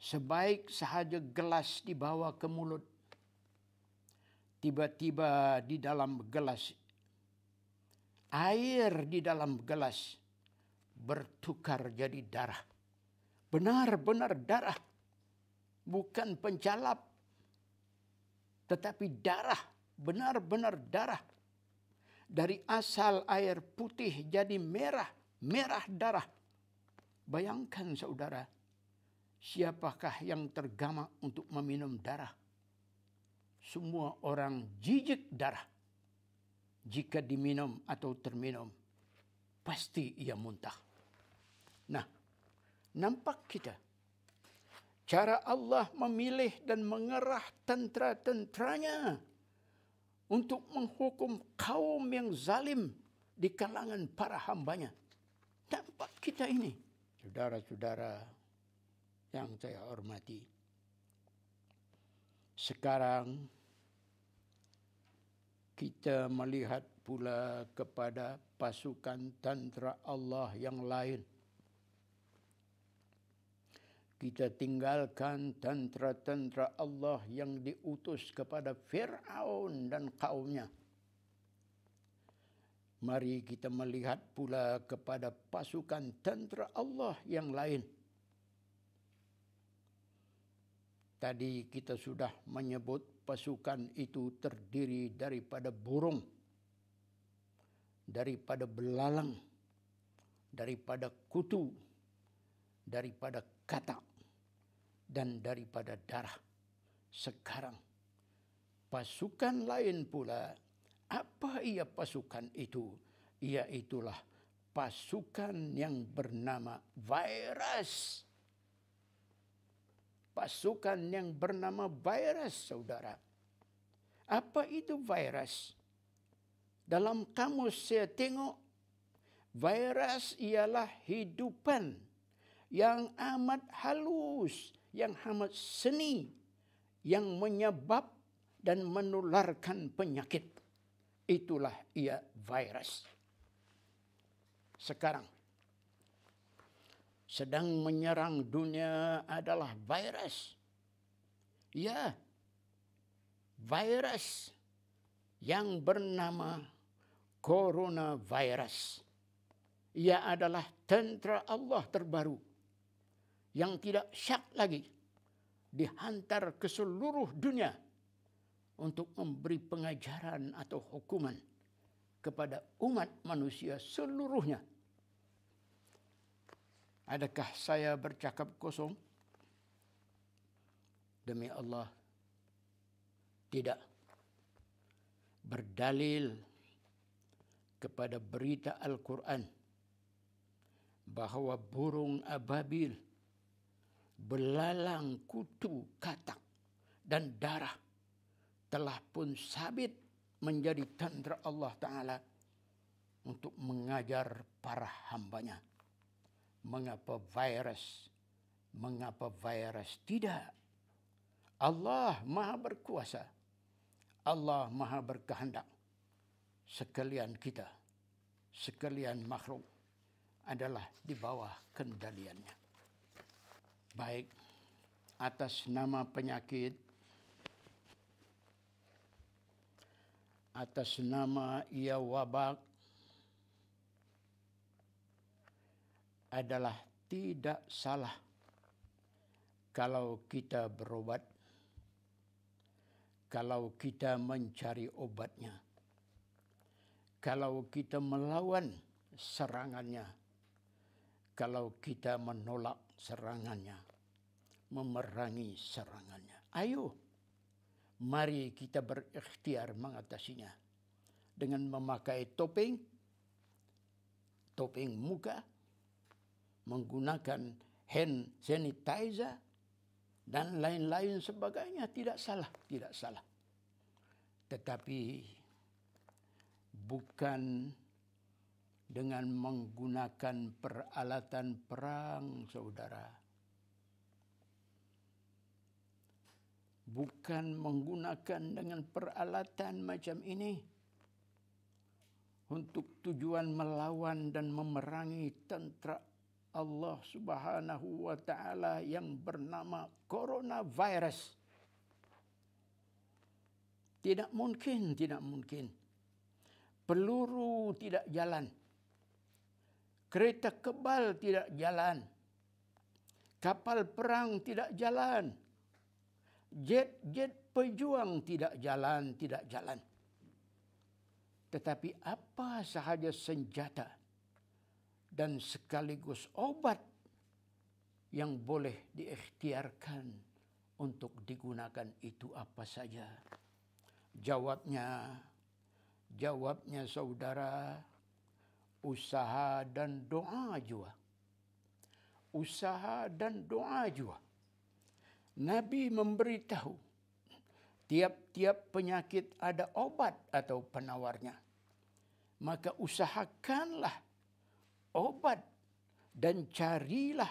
sebaik sahaja gelas dibawa ke mulut, tiba-tiba di dalam gelas, air di dalam gelas bertukar jadi darah. Benar-benar darah. Bukan pencalap, tetapi darah. Benar-benar darah. Dari asal air putih jadi merah. Merah darah. Bayangkan saudara, siapakah yang tergamak untuk meminum darah? Semua orang jijik darah. Jika diminum atau terminum, pasti ia muntah. Nah, nampak kita cara Allah memilih dan mengerah tentera-tenteranya untuk menghukum kaum yang zalim di kalangan para hambanya. Nampak kita ini, saudara-saudara yang saya hormati. Sekarang kita melihat pula kepada pasukan tentera Allah yang lain. Kita tinggalkan tentera-tentera Allah yang diutus kepada Fir'aun dan kaumnya. Mari kita melihat pula kepada pasukan tentera Allah yang lain. Tadi kita sudah menyebut pasukan itu terdiri daripada burung, daripada belalang, daripada kutu, daripada katak, dan daripada darah. Sekarang, pasukan lain pula. Apa ia pasukan itu? Iaitulah pasukan yang bernama virus. Pasukan yang bernama virus, saudara. Apa itu virus? Dalam kamus saya tengok, virus ialah hidupan yang amat halus, yang amat seni, yang menyebab dan menularkan penyakit. Itulah ia virus. Sekarang, sedang menyerang dunia adalah virus. Ya, virus yang bernama coronavirus. Ia adalah tentera Allah terbaru yang tidak syak lagi dihantar ke seluruh dunia untuk memberi pengajaran atau hukuman kepada umat manusia seluruhnya. Adakah saya bercakap kosong? Demi Allah, tidak. Berdalil kepada berita Al-Quran bahawa burung ababil, belalang, kutu, katak, dan darah telah pun sabit menjadi tentera Allah Ta'ala untuk mengajar para hambanya. Mengapa virus? Mengapa virus? Tidak. Allah Maha berkuasa. Allah Maha berkehendak. Sekalian kita sekalian makhluk adalah di bawah kendaliannya. Baik atas nama penyakit, atas nama ia wabak, adalah tidak salah kalau kita berobat, kalau kita mencari obatnya, kalau kita melawan serangannya, kalau kita menolak serangannya, memerangi serangannya. Ayo, mari kita berikhtiar mengatasinya dengan memakai topeng muka, menggunakan hand sanitizer, dan lain-lain sebagainya. Tidak salah, tidak salah. Tetapi bukan dengan menggunakan peralatan perang, saudara. Bukan menggunakan dengan peralatan macam ini untuk tujuan melawan dan memerangi tentera Allah Subhanahu wa Ta'ala yang bernama coronavirus. Tidak mungkin, tidak mungkin. Peluru tidak jalan. Kereta kebal tidak jalan. Kapal perang tidak jalan. Jet-jet pejuang tidak jalan, tidak jalan. Tetapi apa sahaja senjata dan sekaligus obat yang boleh diikhtiarkan untuk digunakan itu apa saja? Jawabnya saudara, usaha dan doa jua. Usaha dan doa jua. Nabi memberitahu tiap-tiap penyakit ada obat atau penawarnya. Maka usahakanlah obat dan carilah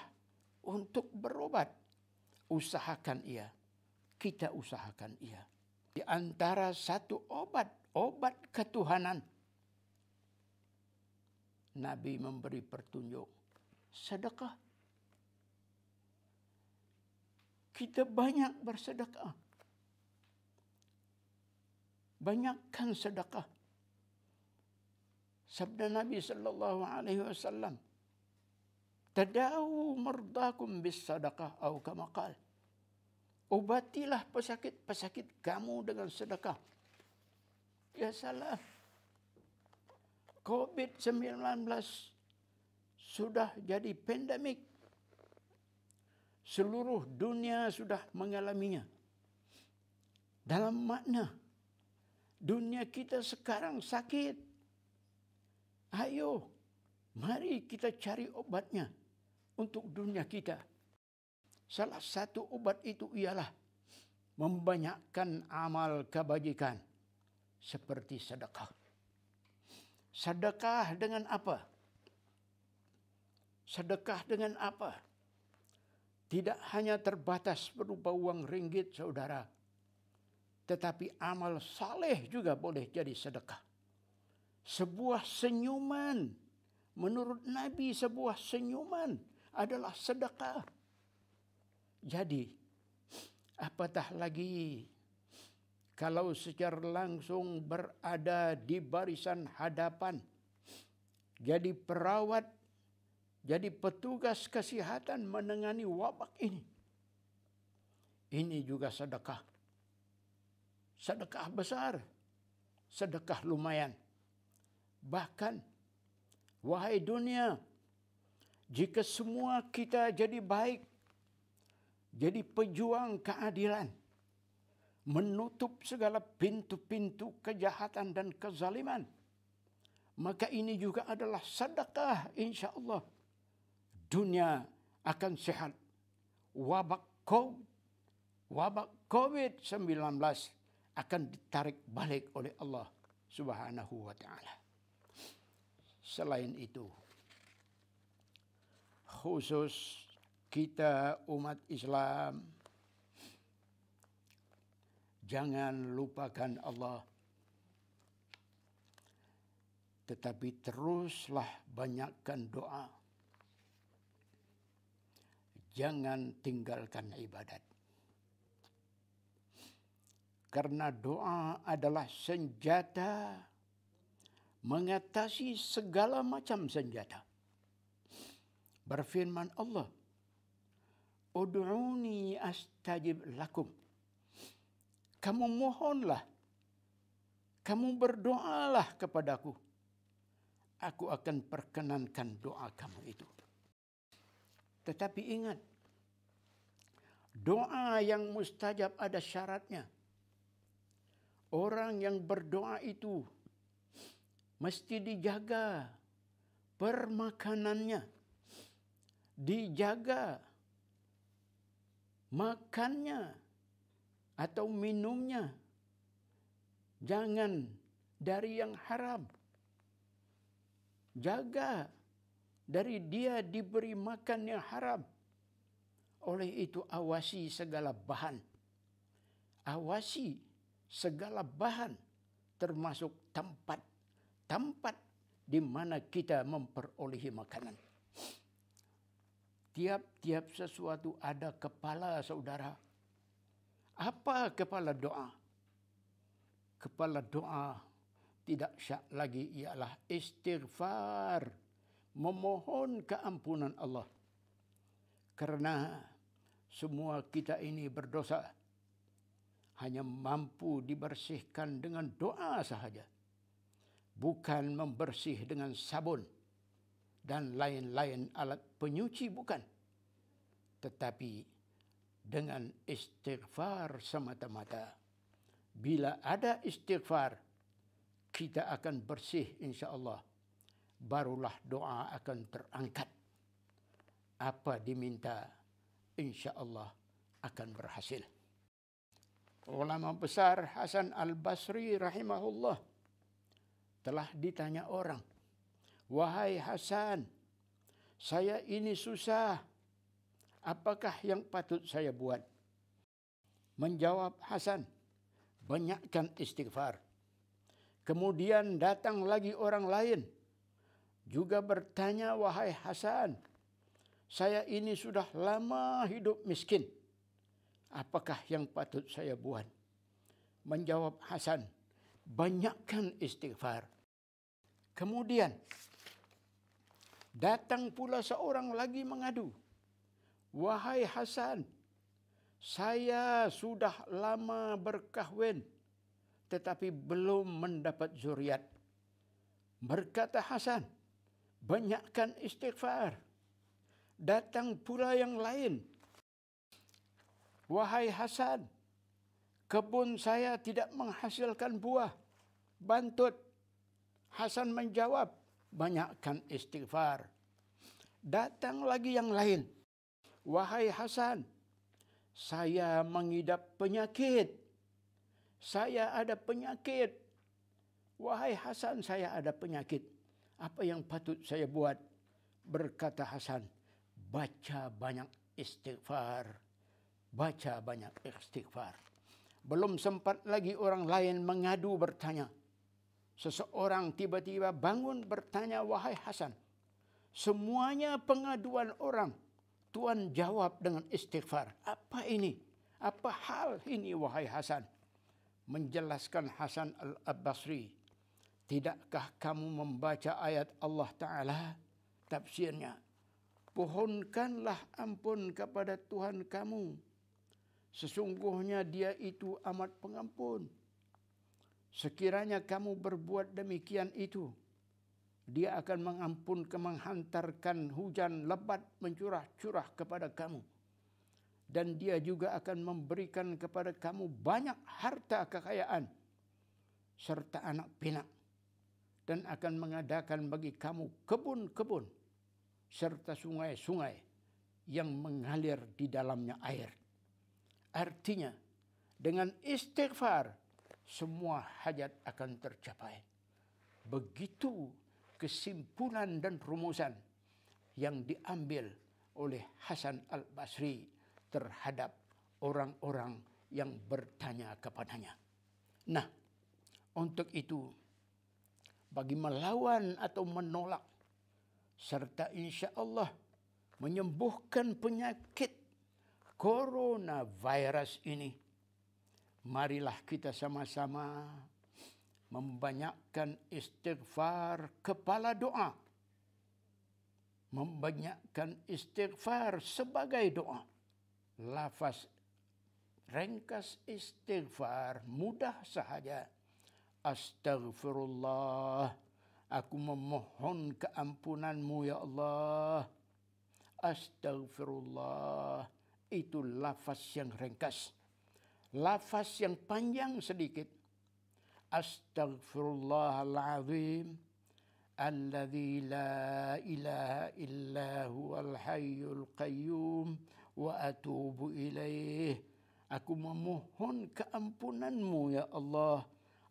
untuk berobat. Usahakan ia. Kita usahakan ia. Di antara satu obat ketuhanan. Nabi memberi petunjuk. Sedekah. Kita banyak bersedekah. Banyakkan sedekah. Sabda Nabi sallallahu alaihi wasallam, "Tadawu mardakum bis sadaqah," atau kama qala. Obatilah pesakit-pesakit kamu dengan sedekah. Ya salah. COVID-19 sudah jadi pandemik. Seluruh dunia sudah mengalaminya. Dalam makna dunia kita sekarang sakit. Ayo, mari kita cari obatnya untuk dunia kita. Salah satu obat itu ialah membanyakkan amal kebajikan seperti sedekah. Sedekah dengan apa? Sedekah dengan apa? Tidak hanya terbatas berupa uang ringgit, saudara. Tetapi amal saleh juga boleh jadi sedekah. Sebuah senyuman. Menurut Nabi, sebuah senyuman adalah sedekah. Jadi, apatah lagi kalau secara langsung berada di barisan hadapan. Jadi perawat, jadi petugas kesehatan menangani wabak ini. Ini juga sedekah. Sedekah besar. Sedekah lumayan. Bahkan, wahai dunia, jika semua kita jadi baik, jadi pejuang keadilan, menutup segala pintu-pintu kejahatan dan kezaliman, maka ini juga adalah sedekah, insya Allah. Dunia akan sehat. Wabak COVID-19 akan ditarik balik oleh Allah Subhanahu wa Ta'ala. Selain itu, khusus kita umat Islam, jangan lupakan Allah. Tetapi teruslah banyakkan doa. Jangan tinggalkan ibadat. Karena doa adalah senjata mengatasi segala macam senjata. Berfirman Allah, "Ud'uni astajib lakum." Kamu mohonlah, kamu berdoalah kepadaku. Aku akan perkenankan doa kamu itu. Tetapi ingat, doa yang mustajab ada syaratnya. Orang yang berdoa itu mesti dijaga permakanannya, dijaga makannya atau minumnya. Jangan dari yang haram. Jaga dari dia diberi makan yang haram. Oleh itu awasi segala bahan. Awasi segala bahan termasuk tempat di mana kita memperolehi makanan. Tiap-tiap sesuatu ada kepala, saudara. Apa kepala doa? Kepala doa tidak syak lagi ialah istighfar, memohon keampunan Allah. Karena semua kita ini berdosa, hanya mampu dibersihkan dengan doa sahaja. Bukan membersih dengan sabun dan lain-lain alat penyuci, bukan. Tetapi dengan istighfar semata-mata. Bila ada istighfar, kita akan bersih insya-Allah. Barulah doa akan terangkat. Apa diminta, insya-Allah akan berhasil. Ulama besar Hasan Al-Basri rahimahullah telah ditanya orang, "Wahai Hasan, saya ini susah. Apakah yang patut saya buat?" Menjawab Hasan, "Banyakkan istighfar." Kemudian datang lagi orang lain, juga bertanya, "Wahai Hasan, saya ini sudah lama hidup miskin. Apakah yang patut saya buat?" Menjawab Hasan, "Banyakkan istighfar." Kemudian datang pula seorang lagi mengadu, "Wahai Hasan, saya sudah lama berkahwin, tetapi belum mendapat zuriat." Berkata Hasan, "Banyakkan istighfar." Datang pula yang lain, "Wahai Hasan, kebun saya tidak menghasilkan buah, bantut." Hasan menjawab, "Banyakkan istighfar." Datang lagi yang lain, "Wahai Hasan, saya mengidap penyakit. Saya ada penyakit." "Wahai Hasan, saya ada penyakit. Apa yang patut saya buat?" Berkata Hasan, "Baca banyak istighfar. Baca banyak istighfar." Belum sempat lagi orang lain mengadu bertanya. Seseorang tiba-tiba bangun bertanya, "Wahai Hasan, semuanya pengaduan orang, Tuan jawab dengan istighfar. Apa ini? Apa hal ini, wahai Hasan?" Menjelaskan Hasan Al-Basri, "Tidakkah kamu membaca ayat Allah Ta'ala?" Tafsirnya, "Pohonkanlah ampun kepada Tuhan kamu. Sesungguhnya Dia itu amat pengampun. Sekiranya kamu berbuat demikian itu, Dia akan menghantarkan hujan lebat mencurah-curah kepada kamu. Dan Dia juga akan memberikan kepada kamu banyak harta kekayaan serta anak pinak. Dan akan mengadakan bagi kamu kebun-kebun serta sungai-sungai yang mengalir di dalamnya air." Artinya, dengan istighfar, semua hajat akan tercapai. Begitu kesimpulan dan rumusan yang diambil oleh Hasan Al-Basri terhadap orang-orang yang bertanya kepadanya. Nah, untuk itu, bagi melawan atau menolak serta insya Allah menyembuhkan penyakit coronavirus ini. Marilah kita sama-sama membanyakkan istighfar kepala doa. Membanyakkan istighfar sebagai doa. Lafaz ringkas istighfar mudah sahaja. Astaghfirullah, aku memohon keampunanmu ya Allah. Astaghfirullah, itu lafaz yang ringkas. Lafaz yang panjang sedikit. Astaghfirullahaladzim, alladzi la ilaha illa huwal hayyul qayyum wa atubu ilaih. Aku memohon keampunanmu ya Allah.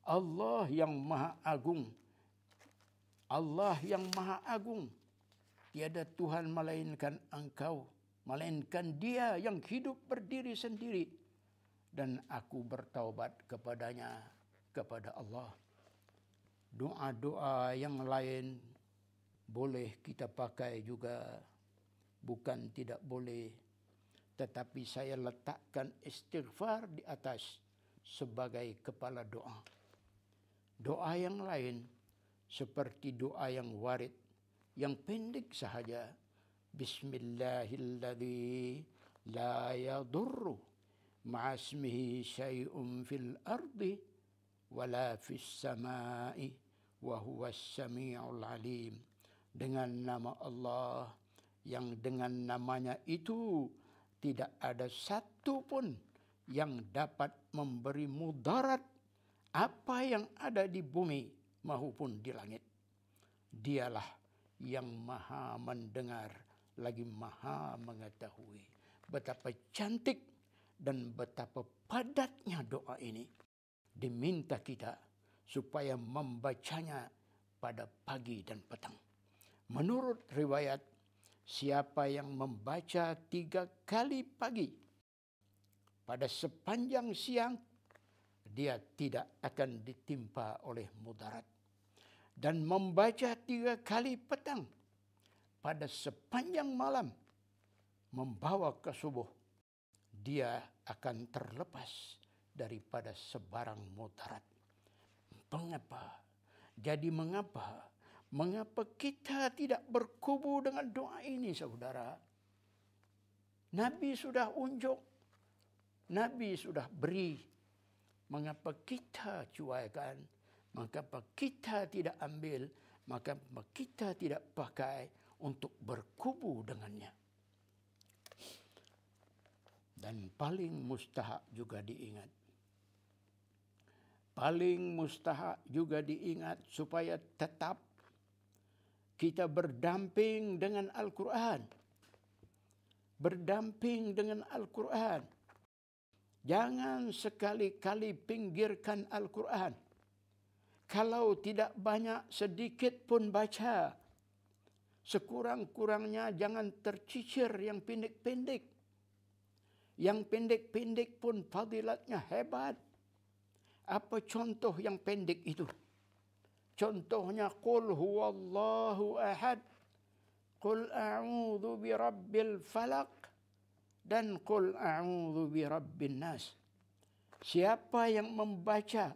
Allah yang maha agung. Allah yang maha agung. Tiada Tuhan melainkan Engkau, melainkan Dia yang hidup berdiri sendiri. Dan aku bertaubat kepadanya, kepada Allah. Doa-doa yang lain boleh kita pakai juga, bukan tidak boleh. Tetapi saya letakkan istighfar di atas sebagai kepala doa. Doa yang lain seperti doa yang warid, yang pendek sahaja. Bismillahilladzi la yadurru ma'asmihi syai'un fil ardi wala fis sama'i wa huwas sami'ul alim. Dengan nama Allah yang dengan namanya itu tidak ada satu pun yang dapat memberi mudarat apa yang ada di bumi maupun di langit. Dialah yang maha mendengar lagi maha mengetahui. Betapa cantik dan betapa padatnya doa ini. Diminta kita supaya membacanya pada pagi dan petang. Menurut riwayat, siapa yang membaca 3 kali pagi pada sepanjang siang, dia tidak akan ditimpa oleh mudarat. Dan membaca 3 kali petang pada sepanjang malam, membawa ke subuh, dia akan terlepas daripada sebarang mudarat. Mengapa? Jadi mengapa? Mengapa kita tidak berkubu dengan doa ini, saudara? Nabi sudah unjuk, Nabi sudah beri. Mengapa kita cuaikan? Mengapa kita tidak ambil? Mengapa kita tidak pakai untuk berkubu dengannya? Dan paling mustahak juga diingat. Paling mustahak juga diingat supaya tetap kita berdamping dengan Al-Quran. Berdamping dengan Al-Quran. Jangan sekali-kali pinggirkan Al-Quran. Kalau tidak banyak, sedikit pun baca. Sekurang-kurangnya jangan tercicir yang pendek-pendek. Yang pendek-pendek pun fadilatnya hebat. Apa contoh yang pendek itu? Contohnya, Qul huwallahu ahad, Qul a'udzu birabbil falaq, dan Qul a'udzu birabbin nas. Siapa yang membaca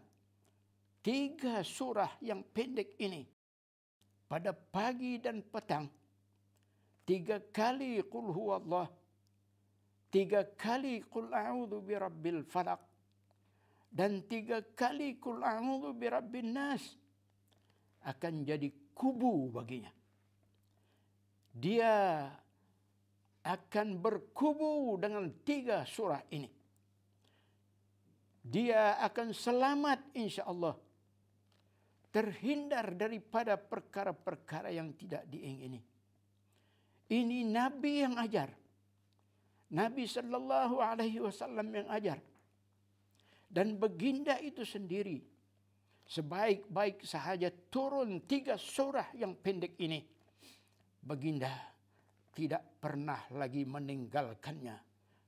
3 surah yang pendek ini pada pagi dan petang, 3 kali Qul huwallah, 3 kali Qul a'udzu birabbil falaq, dan 3 kali Qul a'udzu birabbin nas, akan jadi kubu baginya. Dia akan berkubu dengan 3 surah ini. Dia akan selamat insya Allah. Terhindar daripada perkara-perkara yang tidak diingini. Ini Nabi yang ajar. Nabi SAW yang ajar. Dan baginda itu sendiri, sebaik-baik sahaja turun 3 surah yang pendek ini, baginda tidak pernah lagi meninggalkannya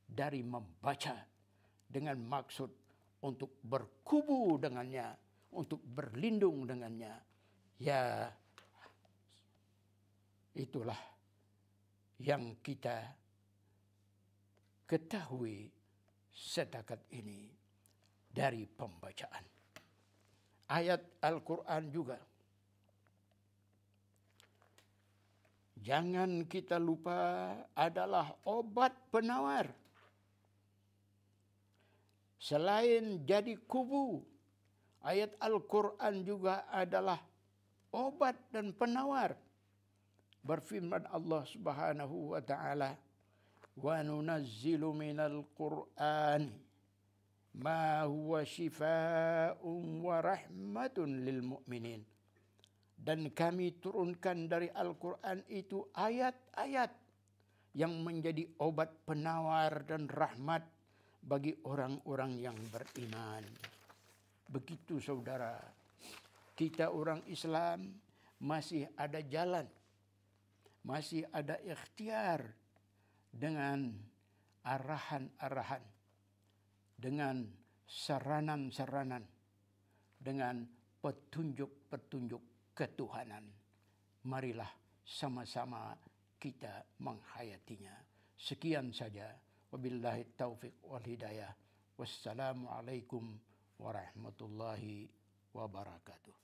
dari membaca dengan maksud untuk berkubu dengannya, untuk berlindung dengannya. Ya, itulah yang kita ketahui setakat ini dari pembacaan. Ayat Al-Quran juga. Jangan kita lupa adalah obat penawar. Selain jadi kubu, ayat Al-Quran juga adalah obat dan penawar. Berfirman Allah Subhanahu wa taala, "Wa nunazzilu minal Qur'ani ma huwa shifaa'un wa rahmatun lil mu'minin." Dan kami turunkan dari Al-Quran itu ayat-ayat yang menjadi obat penawar dan rahmat bagi orang-orang yang beriman. Begitu saudara, kita orang Islam masih ada jalan, masih ada ikhtiar dengan arahan-arahan, dengan saranan-saranan, dengan petunjuk-petunjuk ketuhanan. Marilah sama-sama kita menghayatinya. Sekian saja. Wabillahi taufiq wal hidayah. Wassalamualaikum warahmatullahi wabarakatuh.